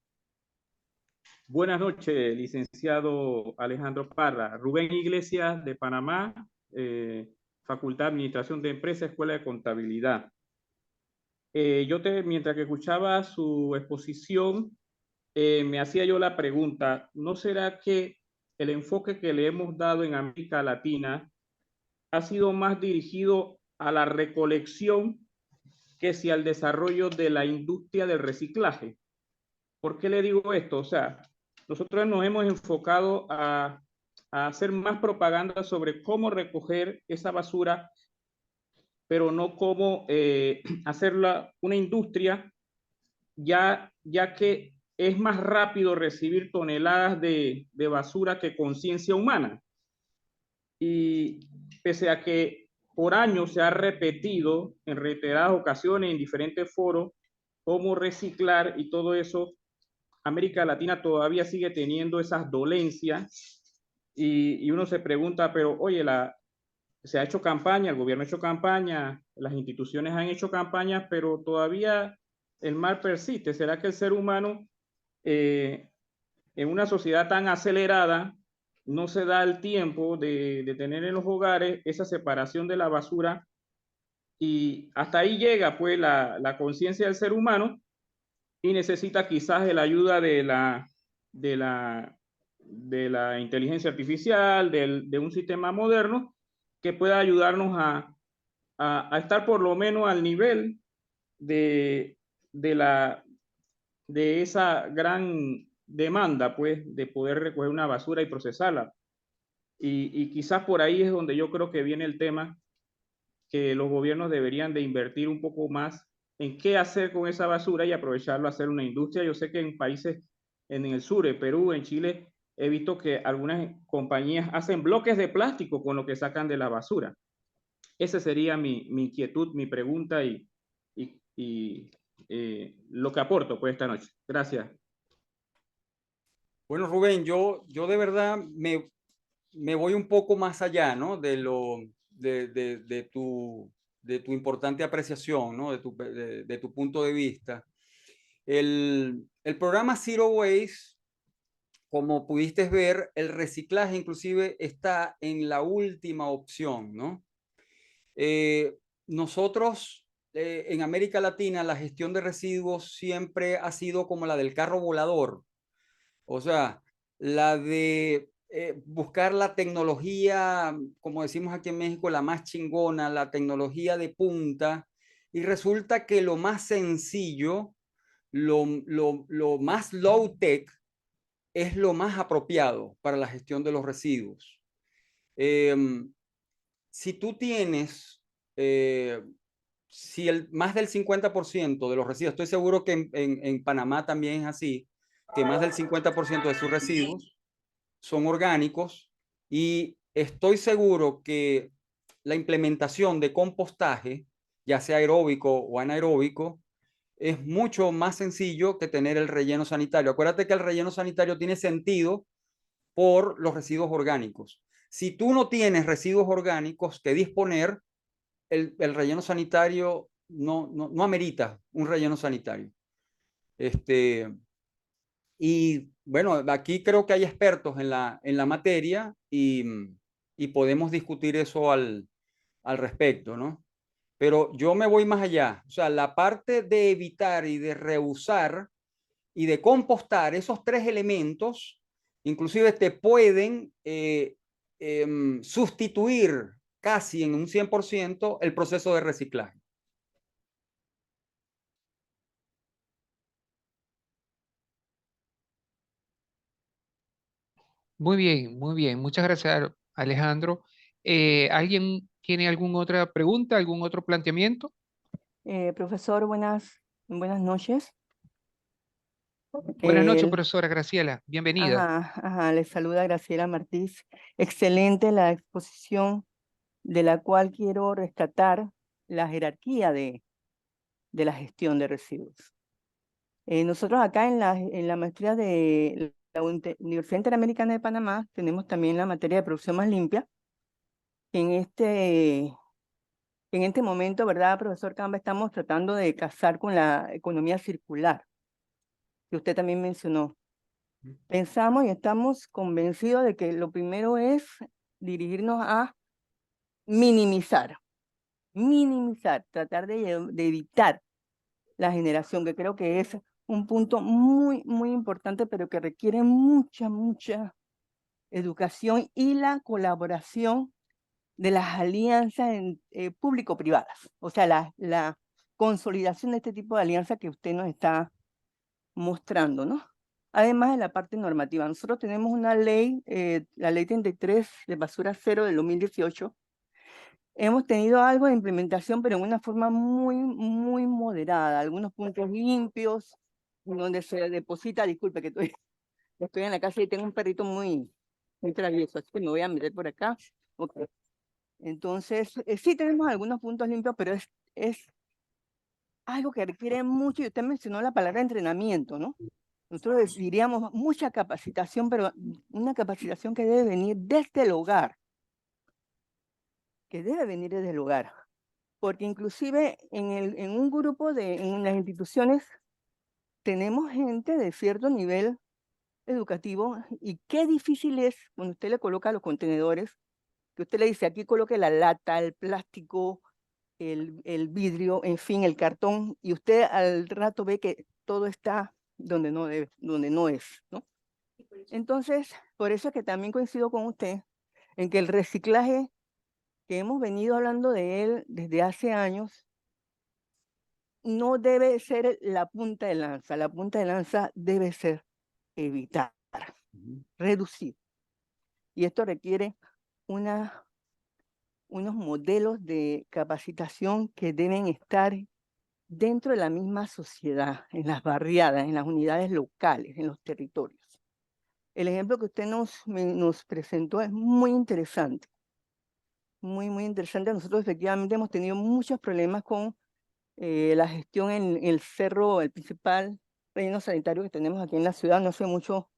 Buenas noches, licenciado Alejandro Parra. Rubén Iglesias de Panamá, Facultad de Administración de Empresas, Escuela de Contabilidad. Mientras que escuchaba su exposición, me hacía yo la pregunta, ¿no será que el enfoque que le hemos dado en América Latina ha sido más dirigido a la recolección que si al desarrollo de la industria del reciclaje? ¿Por qué le digo esto? O sea, nosotros nos hemos enfocado a hacer más propaganda sobre cómo recoger esa basura, pero no cómo hacerla una industria, ya que es más rápido recibir toneladas de basura que conciencia humana. Y pese a que por años se ha repetido en reiteradas ocasiones en diferentes foros cómo reciclar y todo eso, América Latina todavía sigue teniendo esas dolencias y uno se pregunta, pero oye, se ha hecho campaña, el gobierno ha hecho campaña, las instituciones han hecho campañas, pero todavía el mal persiste. ¿Será que el ser humano en una sociedad tan acelerada no se da el tiempo de tener en los hogares esa separación de la basura? Y hasta ahí llega pues la conciencia del ser humano y necesita quizás de la ayuda de la, de la inteligencia artificial, de un sistema moderno que pueda ayudarnos a estar por lo menos al nivel de, de, la, de esa gran demanda, pues, de poder recoger una basura y procesarla. Y quizás por ahí es donde yo creo que viene el tema, que los gobiernos deberían de invertir un poco más en qué hacer con esa basura y aprovecharlo a hacer una industria. Yo sé que en países en el sur, en Perú, en Chile, he visto que algunas compañías hacen bloques de plástico con lo que sacan de la basura. Esa sería mi inquietud, mi pregunta y lo que aporto pues esta noche. Gracias. Bueno, Rubén, yo de verdad me voy un poco más allá, ¿no? De tu importante apreciación, ¿no? De tu punto de vista. El programa Zero Waste, como pudiste ver, el reciclaje inclusive está en la última opción, ¿no? Nosotros en América Latina la gestión de residuos siempre ha sido como la del carro volador, o sea, la de buscar la tecnología, como decimos aquí en México, la más chingona, la tecnología de punta, y resulta que lo más sencillo, lo más low tech, es lo más apropiado para la gestión de los residuos. Si tú tienes, si más del 50% de los residuos, estoy seguro que en Panamá también es así, que más del 50% de sus residuos son orgánicos, y estoy seguro que la implementación de compostaje, ya sea aeróbico o anaeróbico, es mucho más sencillo que tener el relleno sanitario. Acuérdate que el relleno sanitario tiene sentido por los residuos orgánicos. Si tú no tienes residuos orgánicos que disponer, el relleno sanitario no amerita un relleno sanitario. Y bueno, aquí creo que hay expertos en la materia, y podemos discutir eso al respecto, ¿no? Pero yo me voy más allá. O sea, la parte de evitar y de reusar y de compostar, esos tres elementos, inclusive te pueden sustituir casi en un 100% el proceso de reciclaje. Muy bien, muy bien. Muchas gracias, Alejandro. ¿Alguien tiene alguna otra pregunta, algún otro planteamiento? Profesor, buenas noches. Buenas noches, El- profesora Graciela. Bienvenida. les saluda Graciela Martínez. Excelente la exposición, de la cual quiero rescatar la jerarquía de la gestión de residuos. Nosotros acá en la maestría de la Universidad Interamericana de Panamá tenemos también la materia de producción más limpia. En este momento, ¿verdad, profesor Camba? Estamos tratando de casar con la economía circular, que usted también mencionó. Pensamos y estamos convencidos de que lo primero es dirigirnos a minimizar, tratar de evitar la generación, que creo que es un punto muy, muy importante, pero que requiere mucha educación y la colaboración de las alianzas público-privadas. O sea, la consolidación de este tipo de alianzas que usted nos está mostrando, ¿no? Además de la parte normativa, nosotros tenemos una ley, la ley 33 de basura cero del 2018. Hemos tenido algo de implementación, pero en una forma muy moderada, algunos puntos limpios, donde se deposita, disculpe que estoy en la casa y tengo un perrito muy travieso, así que me voy a meter por acá. Okay. Entonces, sí tenemos algunos puntos limpios, pero es algo que requiere mucho, y usted mencionó la palabra entrenamiento, ¿no? Nosotros diríamos mucha capacitación, pero una capacitación que debe venir desde el hogar, porque inclusive en un grupo en las instituciones tenemos gente de cierto nivel educativo, y qué difícil es cuando usted le coloca los contenedores, que usted le dice aquí coloque la lata, el plástico, el vidrio, en fin, el cartón, y usted al rato ve que todo está donde no debe, donde no es, ¿no? Entonces, por eso es que también coincido con usted en que el reciclaje, que hemos venido hablando de él desde hace años, no debe ser la punta de lanza. La punta de lanza debe ser evitar, reducir. Y esto requiere unos modelos de capacitación que deben estar dentro de la misma sociedad, en las barriadas, en las unidades locales, en los territorios. El ejemplo que usted nos presentó es muy interesante, muy interesante. Nosotros efectivamente hemos tenido muchos problemas con la gestión en el cerro, el principal relleno sanitario que tenemos aquí en la ciudad. No hace mucho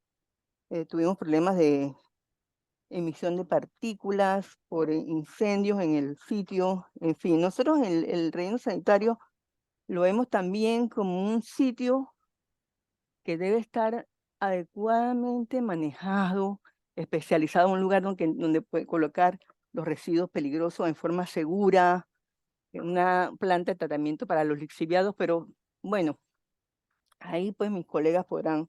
tuvimos problemas de emisión de partículas, por incendios en el sitio, en fin. Nosotros el relleno sanitario lo vemos también como un sitio que debe estar adecuadamente manejado, especializado, un lugar donde puede colocar los residuos peligrosos en forma segura, una planta de tratamiento para los lixiviados, pero bueno, ahí pues mis colegas podrán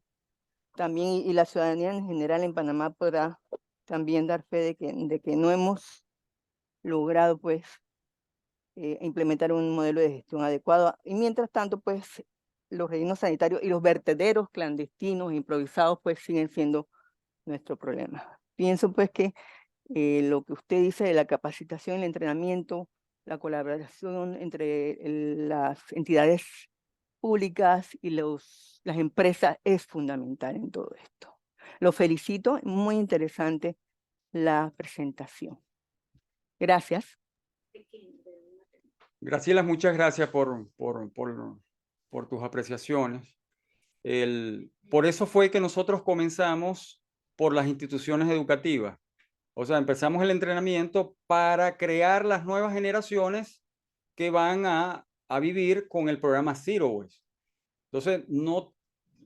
también, y la ciudadanía en general en Panamá podrá también dar fe de que no hemos logrado pues implementar un modelo de gestión adecuado. Y mientras tanto, pues los rellenos sanitarios y los vertederos clandestinos, improvisados, pues siguen siendo nuestro problema. Pienso pues que lo que usted dice de la capacitación, el entrenamiento, la colaboración entre las entidades públicas y las empresas es fundamental en todo esto. Lo felicito, muy interesante la presentación. Gracias. Graciela, muchas gracias por tus apreciaciones. Por eso fue que nosotros comenzamos por las instituciones educativas. O sea, empezamos el entrenamiento para crear las nuevas generaciones que van a vivir con el programa Zero Waste. Entonces,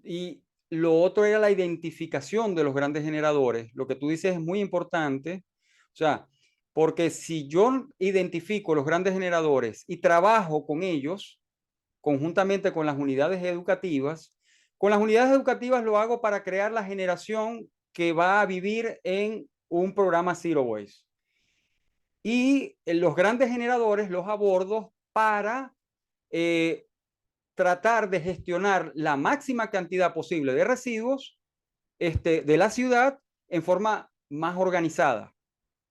y lo otro era la identificación de los grandes generadores. Lo que tú dices es muy importante. O sea, porque si yo identifico los grandes generadores y trabajo con ellos, conjuntamente con las unidades educativas lo hago para crear la generación que va a vivir en un programa Zero Waste. Y los grandes generadores los abordo para tratar de gestionar la máxima cantidad posible de residuos de la ciudad en forma más organizada.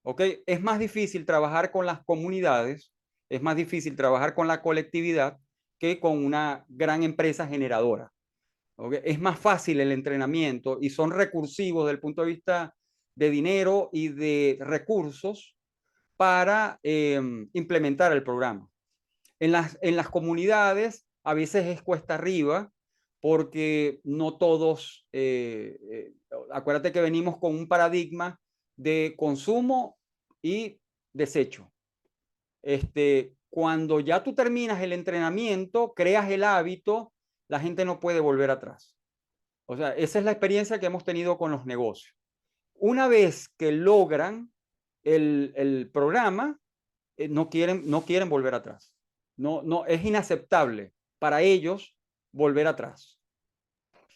¿Ok? Es más difícil trabajar con las comunidades, es más difícil trabajar con la colectividad que con una gran empresa generadora. ¿Okay? Es más fácil el entrenamiento y son recursivos desde el punto de vista de dinero y de recursos para implementar el programa. En las comunidades a veces es cuesta arriba porque no todos, acuérdate que venimos con un paradigma de consumo y desecho. Cuando ya tú terminas el entrenamiento, creas el hábito, la gente no puede volver atrás. O sea, esa es la experiencia que hemos tenido con los negocios. Una vez que logran el programa, no quieren volver atrás. No, es inaceptable para ellos volver atrás.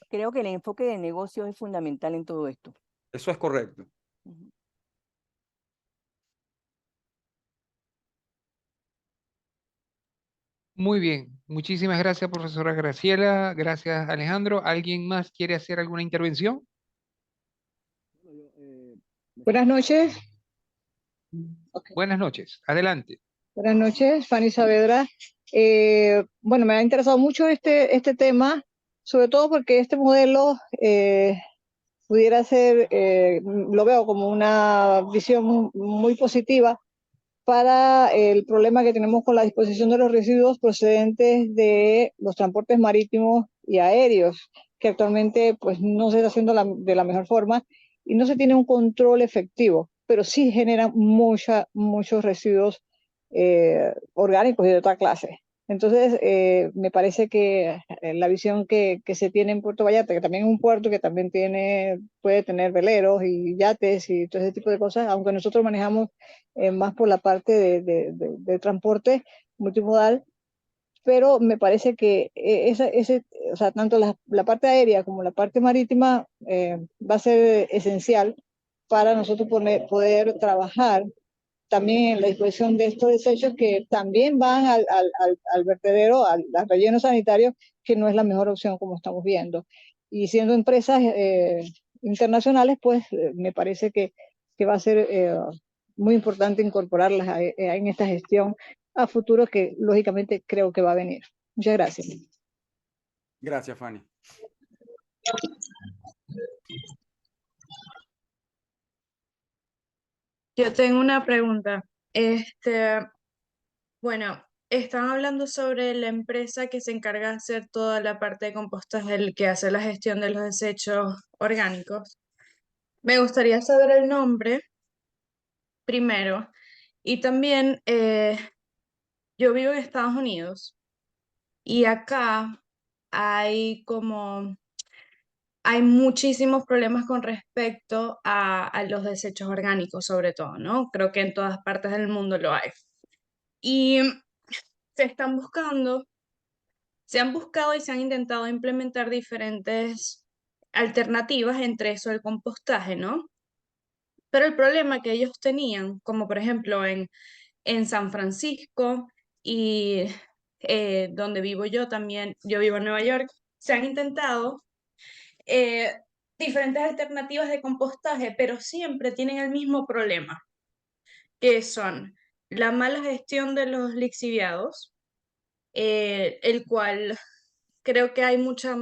Creo que el enfoque de negocio es fundamental en todo esto. Eso es correcto. Muy bien. Muchísimas gracias, profesora Graciela. Gracias, Alejandro. ¿Alguien más quiere hacer alguna intervención? Buenas noches. Okay. Buenas noches. Adelante. Buenas noches, Fanny Saavedra. Bueno, me ha interesado mucho este tema, sobre todo porque este modelo pudiera ser, lo veo como una visión muy positiva para el problema que tenemos con la disposición de los residuos procedentes de los transportes marítimos y aéreos, que actualmente pues, no se está haciendo de la mejor forma y no se tiene un control efectivo, pero sí generan muchos residuos orgánicos y de otra clase. Entonces, me parece que la visión que se tiene en Puerto Vallarta, que también es un puerto que también puede tener veleros y yates y todo ese tipo de cosas, aunque nosotros manejamos más por la parte de transporte multimodal, pero me parece que o sea, tanto la parte aérea como la parte marítima va a ser esencial para nosotros poder trabajar también en la disposición de estos desechos que también van al vertedero, al relleno sanitario, que no es la mejor opción como estamos viendo. Y siendo empresas internacionales, pues me parece que va a ser muy importante incorporarlas en esta gestión a futuro que lógicamente creo que va a venir. Muchas gracias. Gracias, Fanny. Yo tengo una pregunta. Bueno, están hablando sobre la empresa que se encarga de hacer toda la parte de compostas, el que hace la gestión de los desechos orgánicos. Me gustaría saber el nombre primero. Y también yo vivo en Estados Unidos y acá hay hay muchísimos problemas con respecto a los desechos orgánicos, sobre todo, ¿no? Creo que en todas partes del mundo lo hay. Y se están buscando, se han buscado y se han intentado implementar diferentes alternativas, entre eso el compostaje, ¿no? Pero el problema que ellos tenían, como por ejemplo en San Francisco y donde vivo yo también, yo vivo en Nueva York, se han intentado eh, diferentes alternativas de compostaje, pero siempre tienen el mismo problema, que son la mala gestión de los lixiviados, el cual creo que hay mucha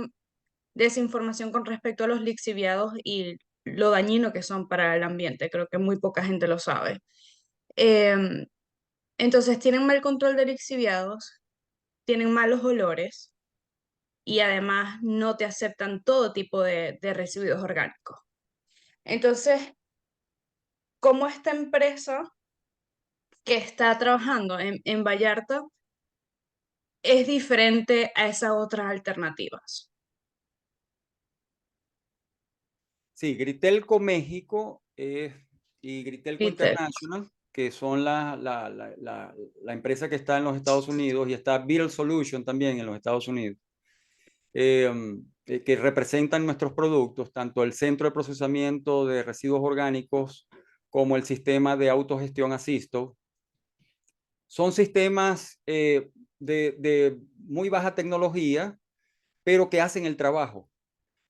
desinformación con respecto a los lixiviados y lo dañino que son para el ambiente. Creo que muy poca gente lo sabe. Em, entonces tienen mal control de lixiviados, tienen malos olores y además no te aceptan todo tipo de residuos orgánicos. Entonces, ¿cómo esta empresa que está trabajando en Vallarta es diferente a esas otras alternativas? Sí, Gritelco México y Gritelco Peter. International, que son la empresa que está en los Estados Unidos, y está Beetle Solution también en los Estados Unidos, que representan nuestros productos, tanto el centro de procesamiento de residuos orgánicos como el sistema de autogestión Asisto. Son sistemas de muy baja tecnología, pero que hacen el trabajo.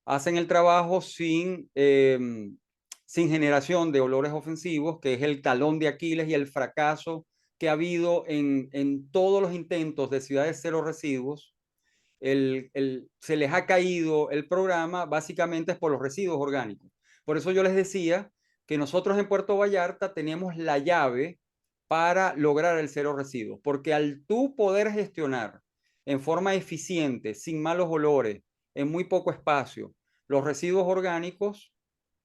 Hacen el trabajo sin generación de olores ofensivos, que es el talón de Aquiles y el fracaso que ha habido en todos los intentos de ciudades cero residuos. Se les ha caído el programa básicamente es por los residuos orgánicos. Por eso yo les decía que nosotros en Puerto Vallarta tenemos la llave para lograr el cero residuos, porque al tú poder gestionar en forma eficiente, sin malos olores, en muy poco espacio, los residuos orgánicos,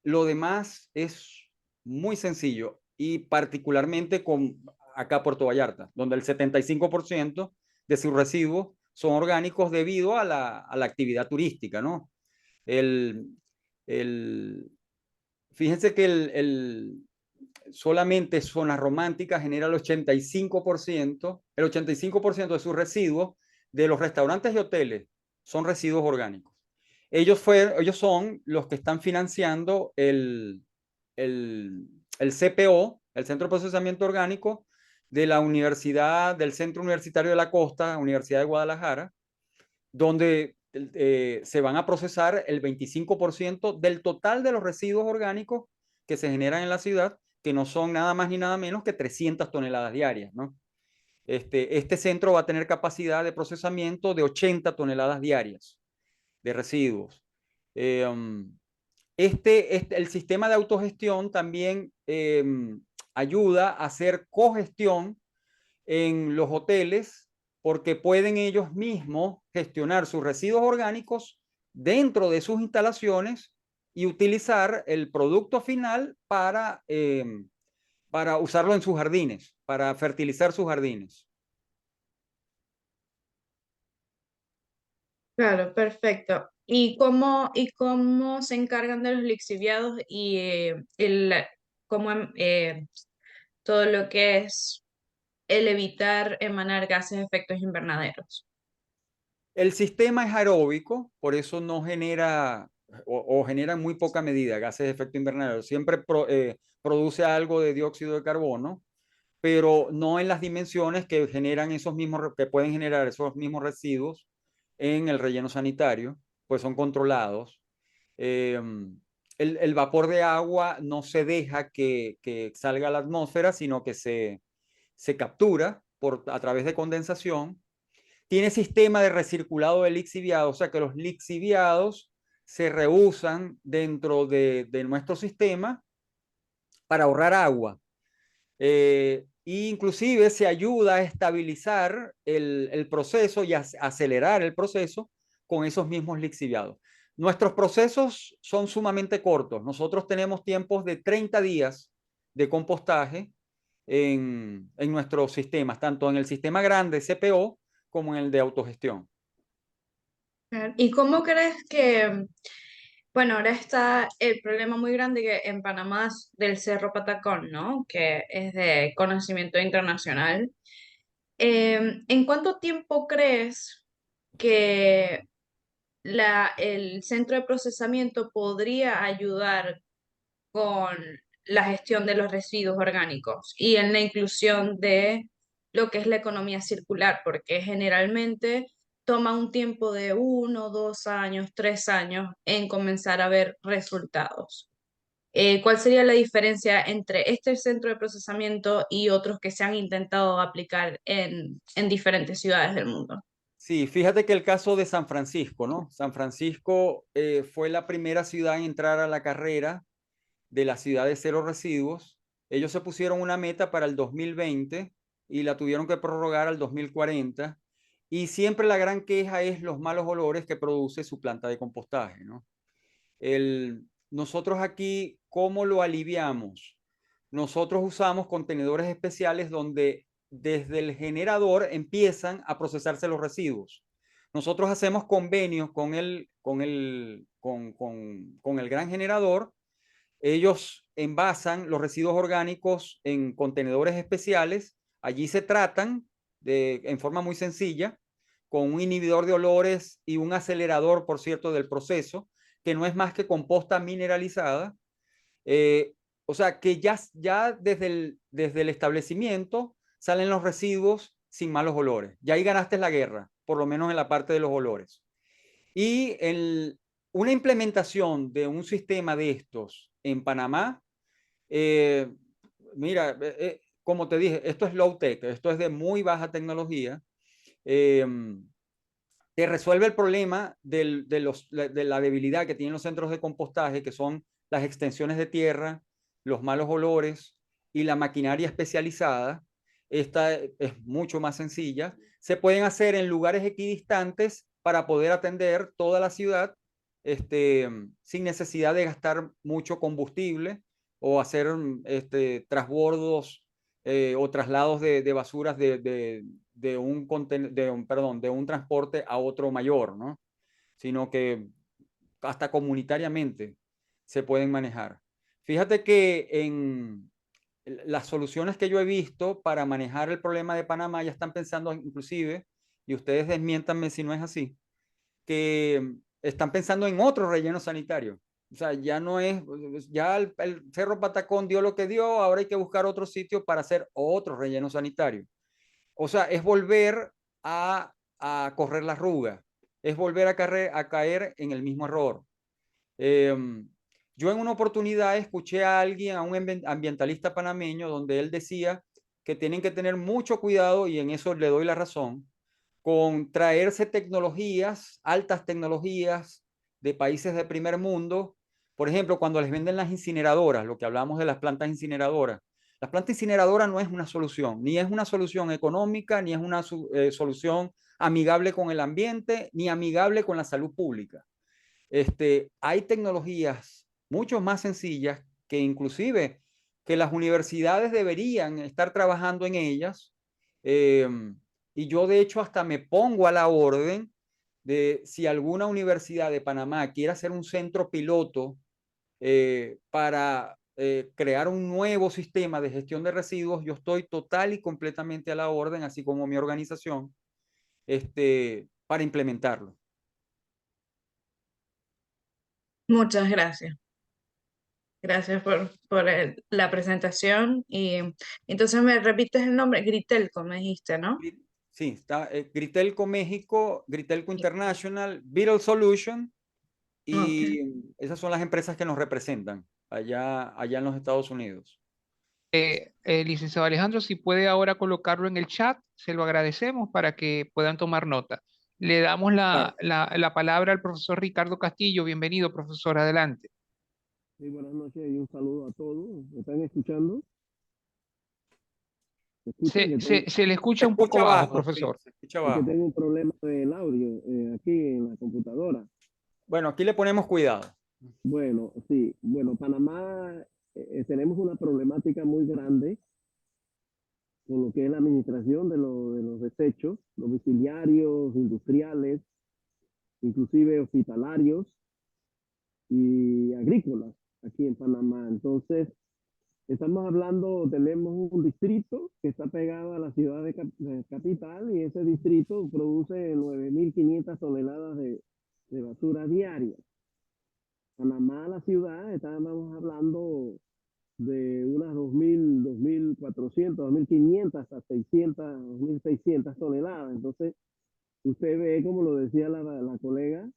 lo demás es muy sencillo, y particularmente con acá Puerto Vallarta, donde el 75% de sus residuos son orgánicos debido a la actividad turística, ¿no? Fíjense que solamente Zona Romántica genera el 85% de sus residuos de los restaurantes y hoteles son residuos orgánicos. Ellos son los que están financiando el CPO, el Centro de Procesamiento Orgánico de la Universidad, del Centro Universitario de la Costa, Universidad de Guadalajara, donde se van a procesar el 25% del total de los residuos orgánicos que se generan en la ciudad, que no son nada más ni nada menos que 300 toneladas diarias, ¿no? Este centro va a tener capacidad de procesamiento de 80 toneladas diarias de residuos. El sistema de autogestión también ayuda a hacer cogestión en los hoteles, porque pueden ellos mismos gestionar sus residuos orgánicos dentro de sus instalaciones y utilizar el producto final para usarlo en sus jardines, para fertilizar sus jardines. Claro, perfecto. Y cómo se encargan de los lixiviados y cómo, todo lo que es el evitar emanar gases de efectos invernaderos? El sistema es aeróbico, por eso no genera o genera en muy poca medida gases de efecto invernadero. Siempre produce algo de dióxido de carbono, pero no en las dimensiones que generan que pueden generar esos mismos residuos en el relleno sanitario, pues son controlados. El vapor de agua no se deja que salga a la atmósfera, sino que se captura a través de condensación. Tiene sistema de recirculado de lixiviados, o sea que los lixiviados se reusan dentro de nuestro sistema para ahorrar agua. Inclusive se ayuda a estabilizar el proceso y a acelerar el proceso con esos mismos lixiviados. Nuestros procesos son sumamente cortos. Nosotros tenemos tiempos de 30 días de compostaje en nuestros sistemas, tanto en el sistema grande CPO como en el de autogestión. ¿Y cómo crees que, bueno, ahora está el problema muy grande que en Panamá es del Cerro Patacón, ¿no? Que es de conocimiento internacional. ¿En cuánto tiempo crees que el centro de procesamiento podría ayudar con la gestión de los residuos orgánicos y en la inclusión de lo que es la economía circular? Porque generalmente toma un tiempo de 1, 2 años, 3 años en comenzar a ver resultados. ¿Cuál sería la diferencia entre este centro de procesamiento y otros que se han intentado aplicar en diferentes ciudades del mundo? Sí, fíjate que el caso de San Francisco, ¿no? San Francisco fue la primera ciudad en entrar a la carrera de la ciudad de cero residuos. Ellos se pusieron una meta para el 2020 y la tuvieron que prorrogar al 2040. Y siempre la gran queja es los malos olores que produce su planta de compostaje, ¿no? Nosotros aquí, ¿cómo lo aliviamos? Nosotros usamos contenedores especiales donde desde el generador empiezan a procesarse los residuos. Nosotros hacemos convenios con el gran generador. Ellos envasan los residuos orgánicos en contenedores especiales. Allí se tratan en forma muy sencilla, con un inhibidor de olores y un acelerador, por cierto, del proceso, que no es más que composta mineralizada. O sea, que ya desde el establecimiento salen los residuos sin malos olores. Ya ahí ganaste la guerra, por lo menos en la parte de los olores. Y una implementación de un sistema de estos en Panamá, mira, como te dije, esto es low tech, esto es de muy baja tecnología. Te resuelve el problema de la debilidad que tienen los centros de compostaje, que son las extensiones de tierra, los malos olores y la maquinaria especializada. Esta es mucho más sencilla. Se pueden hacer en lugares equidistantes para poder atender toda la ciudad sin necesidad de gastar mucho combustible o hacer transbordos o traslados de basuras de un transporte a otro mayor, ¿no? Sino que hasta comunitariamente se pueden manejar. Fíjate que en las soluciones que yo he visto para manejar el problema de Panamá ya están pensando inclusive, y ustedes desmiéntanme si no es así, que están pensando en otro relleno sanitario. O sea, ya no es, ya el Cerro Patacón dio lo que dio, ahora hay que buscar otro sitio para hacer otro relleno sanitario. O sea, es volver a correr la arruga, es volver a caer en el mismo error. Yo en una oportunidad escuché a alguien, a un ambientalista panameño, donde él decía que tienen que tener mucho cuidado, y en eso le doy la razón, con traerse tecnologías, altas tecnologías de países de primer mundo. Por ejemplo, cuando les venden las incineradoras, lo que hablamos de las plantas incineradoras. La planta incineradora no es una solución, ni es una solución económica, ni es una solución amigable con el ambiente, ni amigable con la salud pública. Hay tecnologías mucho más sencillas que inclusive que las universidades deberían estar trabajando en ellas. Y yo de hecho hasta me pongo a la orden de si alguna universidad de Panamá quiere hacer un centro piloto para crear un nuevo sistema de gestión de residuos, yo estoy total y completamente a la orden, así como mi organización, para implementarlo. Muchas gracias. Gracias por la presentación. Y entonces me repites el nombre, Gritelco, me dijiste, ¿no? Sí, está Gritelco México, Gritelco International, Beetle Solution, y Ok. esas son las empresas que nos representan allá en los Estados Unidos. Licenciado Alejandro, si puede ahora colocarlo en el chat, se lo agradecemos para que puedan tomar nota. Le damos Claro. la palabra al profesor Ricardo Castillo. Bienvenido, profesor, adelante. Sí, buenas noches y un saludo a todos. ¿Me están escuchando? ¿Me escuchan? Se le Se escucha un poco escucha bajo, abajo, sí, profesor. se escucha Es que abajo. tengo un problema del audio aquí en la computadora. Bueno, aquí le ponemos cuidado. Bueno, sí, bueno, Panamá tenemos una problemática muy grande con lo que es la administración de los desechos domiciliarios, industriales, inclusive hospitalarios y agrícolas aquí en Panamá. Entonces, estamos hablando, tenemos un distrito que está pegado a la ciudad de capital y ese distrito produce 9.500 toneladas de basura diaria. Panamá, la ciudad, estábamos hablando de unas 2.000, 2.400, 2.500 hasta 600, 2.600 toneladas. Entonces, usted ve, como lo decía la colega,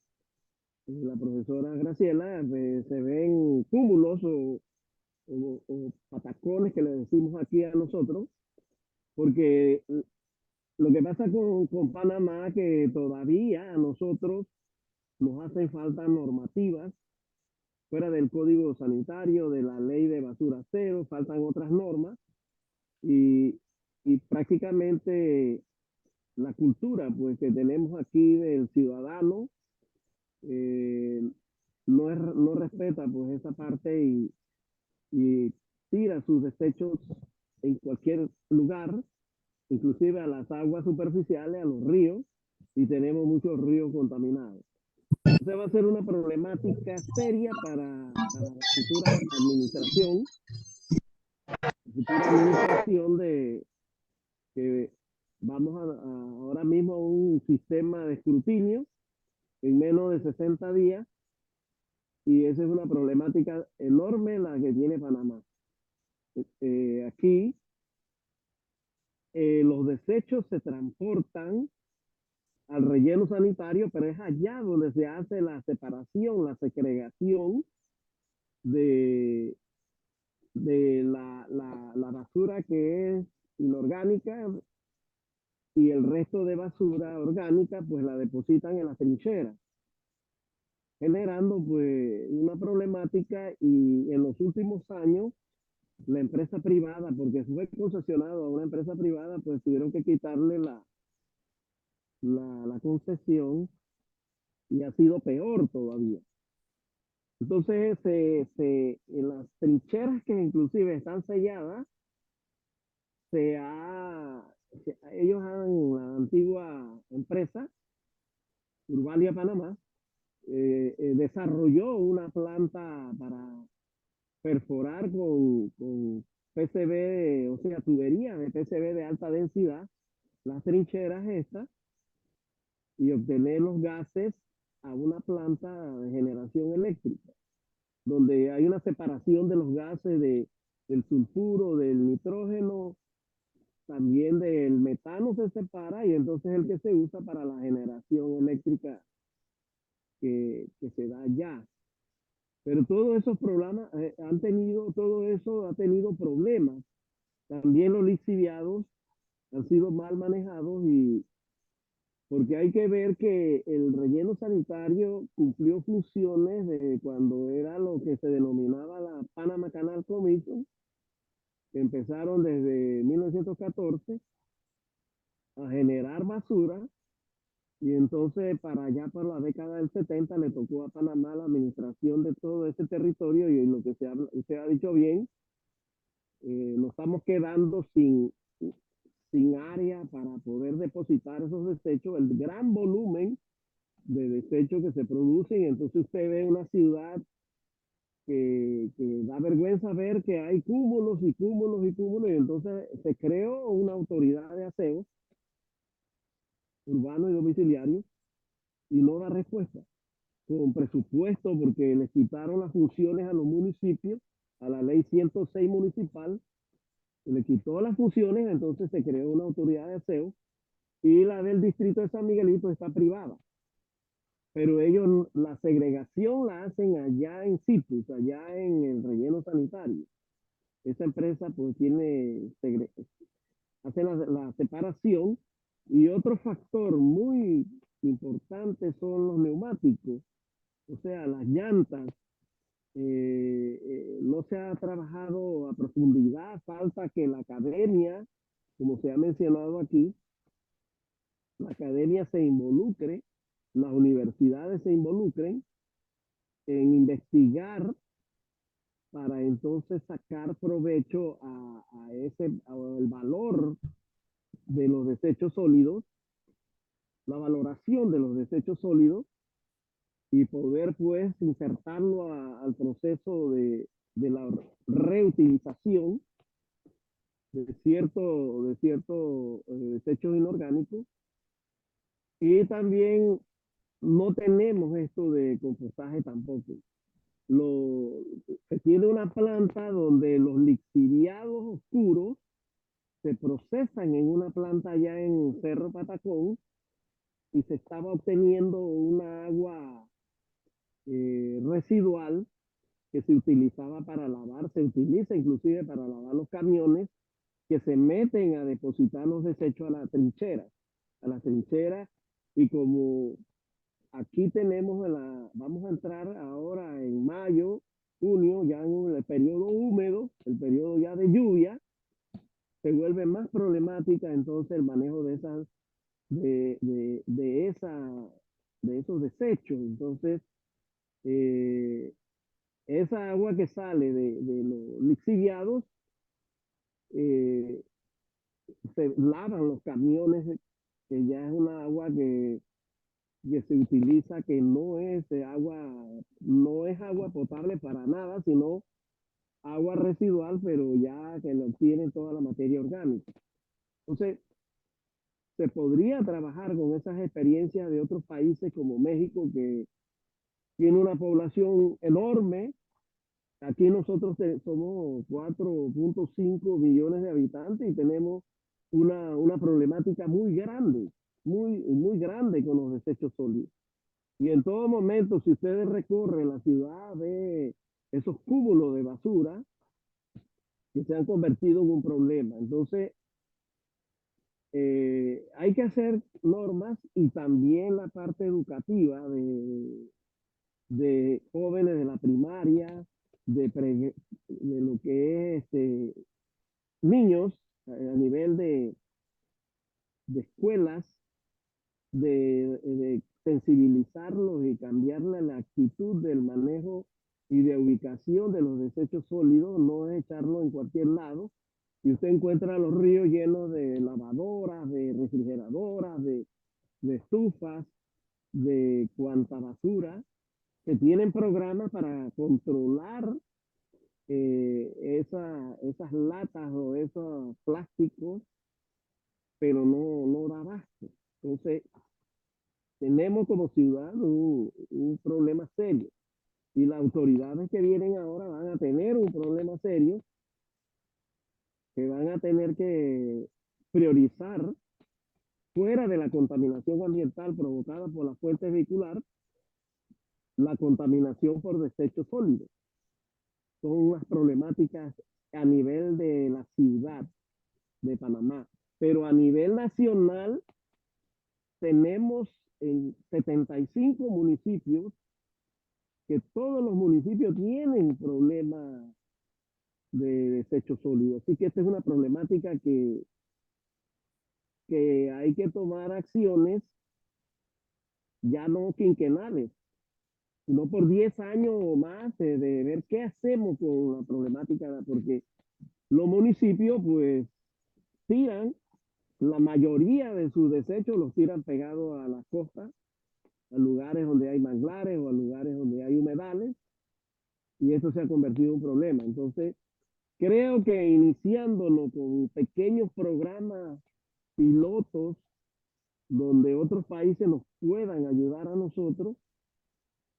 la profesora Graciela, se ven cúmulos o patacones que le decimos aquí a nosotros, porque lo que pasa con Panamá que todavía a nosotros nos hacen falta normativas fuera del código sanitario, de la ley de basura cero, faltan otras normas y, y prácticamente la cultura pues que tenemos aquí del ciudadano eh, no respeta pues esa parte y tira sus desechos en cualquier lugar, inclusive a las aguas superficiales, a los ríos, y tenemos muchos ríos contaminados. Esa va a ser una problemática seria para la futura administración de que vamos ahora mismo a un sistema de escrutinio en menos de 60 días y esa es una problemática enorme la que tiene Panamá. Aquí los desechos se transportan al relleno sanitario, pero es allá donde se hace la separación, la segregación de, de la basura que es inorgánica y el resto de basura orgánica pues la depositan en las trincheras, generando pues una problemática y en los últimos años la empresa privada, porque fue concesionado a una empresa privada, pues tuvieron que quitarle la concesión y ha sido peor todavía. Entonces, en las trincheras que inclusive están selladas, ellos han, la antigua empresa, Urbalia Panamá, desarrolló una planta para perforar con PCB, o sea, tuberías de PCB de alta densidad, las trincheras estas, y obtener los gases a una planta de generación eléctrica, donde hay una separación de los gases del sulfuro, del nitrógeno, también del metano se separa y entonces el que se usa para la generación eléctrica que se da allá. Pero todos esos problemas todo eso ha tenido problemas. También los lixiviados han sido mal manejados y porque hay que ver que el relleno sanitario cumplió funciones de cuando era lo que se denominaba la Panama Canal Commission, que empezaron desde 1914 a generar basura y entonces para allá, para la década del 70, le tocó a Panamá la administración de todo ese territorio y lo que usted ha dicho bien, nos estamos quedando sin área para poder depositar esos desechos, el gran volumen de desechos que se producen. Entonces usted ve una ciudad que da vergüenza ver que hay cúmulos y cúmulos y cúmulos, y entonces se creó una autoridad de aseo urbano y domiciliario y no da respuesta con presupuesto porque les quitaron las funciones a los municipios, a la ley 106 municipal, se le quitó las funciones, entonces se creó una autoridad de aseo y la del distrito de San Miguelito está privada. Pero ellos la segregación la hacen allá en situ, allá en el relleno sanitario. Esa empresa pues hace la separación y otro factor muy importante son los neumáticos, o sea, las llantas. No se ha trabajado a profundidad, falta que la academia, como se ha mencionado aquí, la academia se involucre, las universidades se involucren en investigar para entonces sacar provecho a el valor de los desechos sólidos, la valoración de los desechos sólidos y poder pues insertarlo al proceso de la reutilización de ciertos desechos inorgánicos. Y también no tenemos esto de compostaje tampoco. Se tiene una planta donde los lixiviados oscuros se procesan en una planta allá en Cerro Patacón y se estaba obteniendo una agua residual que se utilizaba para lavar, se utiliza inclusive para lavar los camiones que se meten a depositar los desechos a las trincheras, y como aquí vamos a entrar ahora en mayo, junio, ya en el periodo húmedo, el periodo ya de lluvia, se vuelve más problemática entonces el manejo de esos desechos. Entonces, esa agua que sale de los lixiviados, se lavan los camiones, que ya es una agua que se utiliza, que no es agua potable para nada, sino agua residual, pero ya que lo obtiene toda la materia orgánica. Entonces, se podría trabajar con esas experiencias de otros países como México, que tiene una población enorme. Aquí nosotros somos 4.5 millones de habitantes y tenemos una problemática muy grande, muy grande con los desechos sólidos. Y en todo momento, si ustedes recorren la ciudad, ve esos cúmulos de basura que se han convertido en un problema. Entonces, hay que hacer normas, y también la parte educativa de jóvenes de la primaria, de lo que es niños a nivel de escuelas, de sensibilizarlos y cambiarle la actitud del manejo y de ubicación de los desechos sólidos. No es echarlo en cualquier lado. Y usted encuentra los ríos llenos de lavadoras, de refrigeradoras, de estufas, de cuanta basura, que tienen programas para controlar esas latas o esos plásticos, pero no da abasto. Entonces, tenemos como ciudad un problema serio, y las autoridades que vienen ahora van a tener un problema serio, que van a tener que priorizar, fuera de la contaminación ambiental provocada por la fuente vehicular, la contaminación por desechos sólidos. Son unas problemáticas a nivel de la ciudad de Panamá, pero a nivel nacional tenemos en 75 municipios, que todos los municipios tienen problemas de desechos sólidos. Así que esta es una problemática que hay que tomar acciones, ya no quinquenales, sino por 10 años o más, de ver qué hacemos con la problemática, porque los municipios pues tiran, la mayoría de sus desechos los tiran pegados a las costas, a lugares donde hay manglares o a lugares donde hay humedales, y eso se ha convertido en un problema. Entonces, creo que iniciándolo con pequeños programas pilotos, donde otros países nos puedan ayudar a nosotros,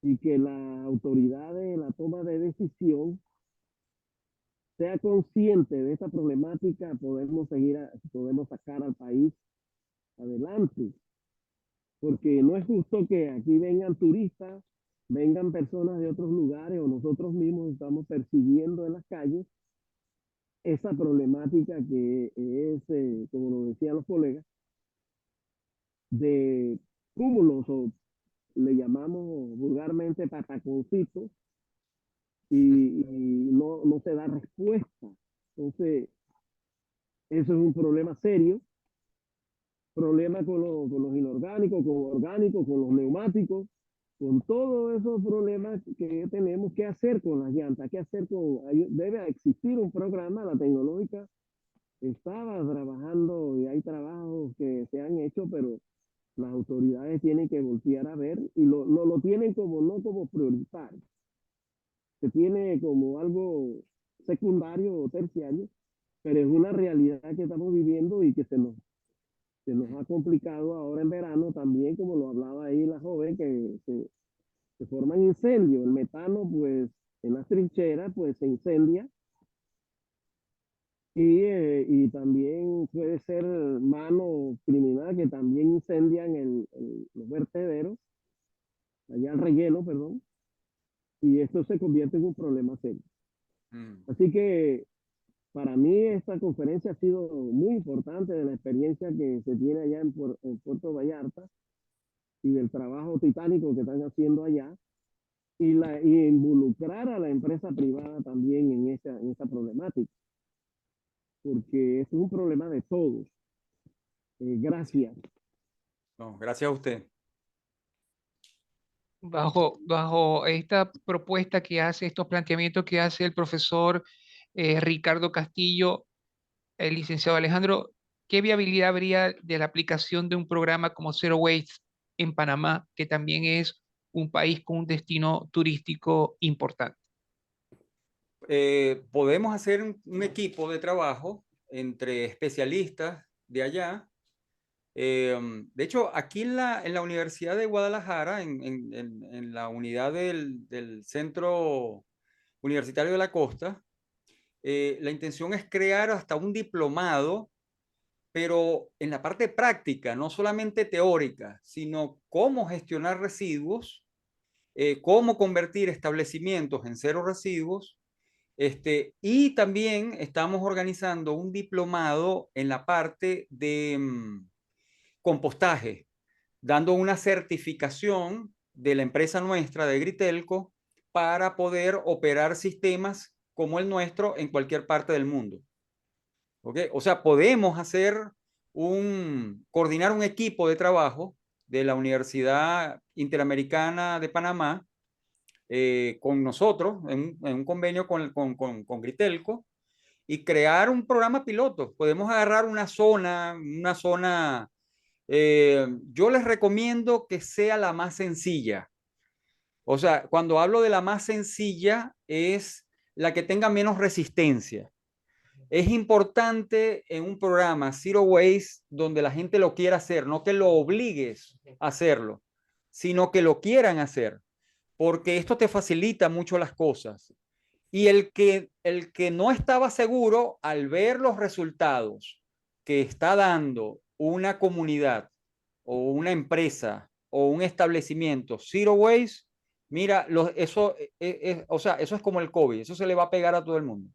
y que la autoridad de la toma de decisión sea consciente de esta problemática, podemos sacar al país adelante. Porque no es justo que aquí vengan turistas, vengan personas de otros lugares, o nosotros mismos estamos percibiendo en las calles esa problemática que es, como lo decían los colegas, de cúmulos, o le llamamos vulgarmente pataconcitos, y no se da respuesta. Entonces, eso es un problema serio. Problema con los inorgánicos, con orgánicos, con los neumáticos, con todos esos problemas que tenemos. ¿Qué hacer con las llantas? ¿Qué hacer debe existir un programa, la tecnológica estaba trabajando y hay trabajos que se han hecho, pero las autoridades tienen que voltear a ver y lo tienen como no como prioritario, se tiene como algo secundario o terciario, pero es una realidad que estamos viviendo y que se nos ha complicado ahora en verano también, como lo hablaba ahí la joven, que se forman incendios. El metano, pues, en las trincheras, pues se incendia y también puede ser mano criminal que también incendian los vertederos, allá el relleno, perdón, y esto se convierte en un problema serio. Mm. Así que para mí esta conferencia ha sido muy importante de la experiencia que se tiene allá en Puerto Vallarta y del trabajo titánico que están haciendo allá y involucrar a la empresa privada también en esta problemática, porque es un problema de todos. Gracias. No, gracias a usted. Bajo esta propuesta que hace, estos planteamientos que hace el profesor Ricardo Castillo, el licenciado Alejandro, ¿qué viabilidad habría de la aplicación de un programa como Zero Waste en Panamá, que también es un país con un destino turístico importante? Podemos hacer un equipo de trabajo entre especialistas de allá. De hecho, aquí en la Universidad de Guadalajara, en la unidad del Centro Universitario de la Costa, la intención es crear hasta un diplomado, pero en la parte práctica, no solamente teórica, sino cómo gestionar residuos, cómo convertir establecimientos en cero residuos. Y también estamos organizando un diplomado en la parte de compostaje, dando una certificación de la empresa nuestra, de Gritelco, para poder operar sistemas como el nuestro en cualquier parte del mundo. ¿Okay? O sea, podemos coordinar un equipo de trabajo de la Universidad Interamericana de Panamá con nosotros, en un convenio con Gritelco, y crear un programa piloto. Podemos agarrar una zona, yo les recomiendo que sea la más sencilla. O sea, cuando hablo de la más sencilla, es la que tenga menos resistencia. Es importante en un programa Zero Waste donde la gente lo quiera hacer, no que lo obligues a hacerlo, sino que lo quieran hacer, porque esto te facilita mucho las cosas. Y el que no estaba seguro, al ver los resultados que está dando una comunidad o una empresa o un establecimiento Zero Waste, mira, o sea, eso es como el COVID, eso se le va a pegar a todo el mundo.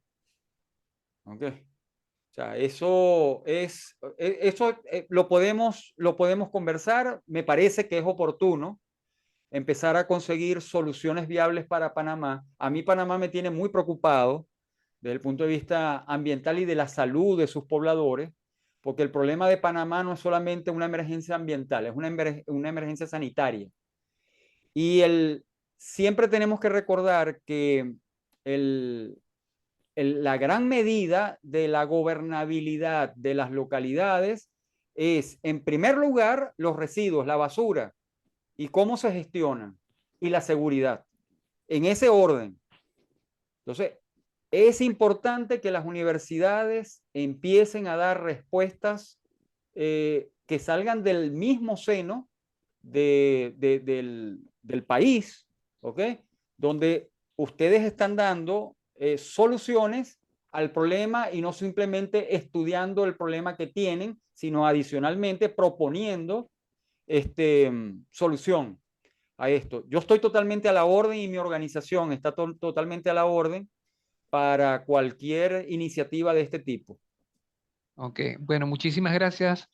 ¿Ok? O sea, lo podemos conversar. Me parece que es oportuno empezar a conseguir soluciones viables para Panamá. A mí Panamá me tiene muy preocupado desde el punto de vista ambiental y de la salud de sus pobladores, porque el problema de Panamá no es solamente una emergencia ambiental, es una emergencia sanitaria. Y siempre tenemos que recordar que la gran medida de la gobernabilidad de las localidades es, en primer lugar, los residuos, la basura, y cómo se gestionan, y la seguridad, en ese orden. Entonces, es importante que las universidades empiecen a dar respuestas que salgan del mismo seno del país, ¿ok? Donde ustedes están dando soluciones al problema y no simplemente estudiando el problema que tienen, sino adicionalmente proponiendo solución a esto. Yo estoy totalmente a la orden y mi organización está totalmente a la orden para cualquier iniciativa de este tipo. Ok, bueno, muchísimas gracias.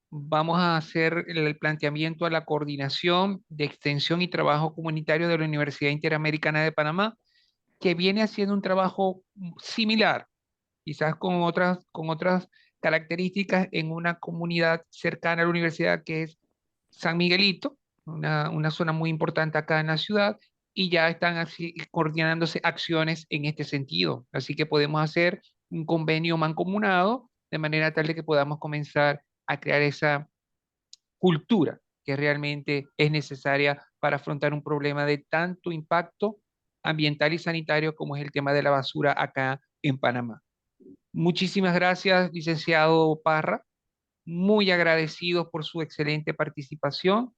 Vamos a hacer el planteamiento a la coordinación de extensión y trabajo comunitario de la Universidad Interamericana de Panamá, que viene haciendo un trabajo similar, quizás con otras características en una comunidad cercana a la universidad que es San Miguelito, una zona muy importante acá en la ciudad, y ya están así coordinándose acciones en este sentido. Así que podemos hacer un convenio mancomunado, de manera tal de que podamos comenzar a crear esa cultura que realmente es necesaria para afrontar un problema de tanto impacto ambiental y sanitario como es el tema de la basura acá en Panamá. Muchísimas gracias, licenciado Parra. Muy agradecidos por su excelente participación.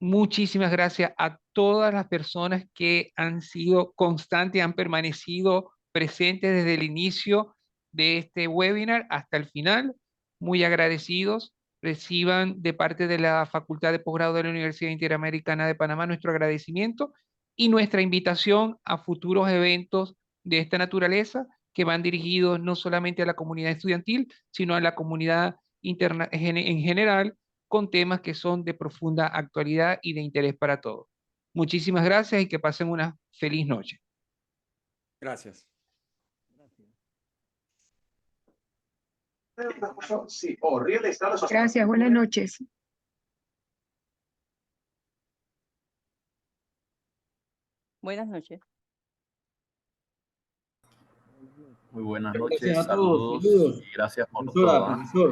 Muchísimas gracias a todas las personas que han sido constantes, han permanecido presentes desde el inicio de este webinar hasta el final. Muy agradecidos. Reciban de parte de la Facultad de Posgrado de la Universidad Interamericana de Panamá nuestro agradecimiento y nuestra invitación a futuros eventos de esta naturaleza que van dirigidos no solamente a la comunidad estudiantil, sino a la comunidad interna en general, con temas que son de profunda actualidad y de interés para todos. Muchísimas gracias y que pasen una feliz noche. Gracias. Gracias, buenas noches. Buenas noches. Muy buenas noches, Gracias a todos. saludos Saludos. y gracias por Profesora, todo. profesor.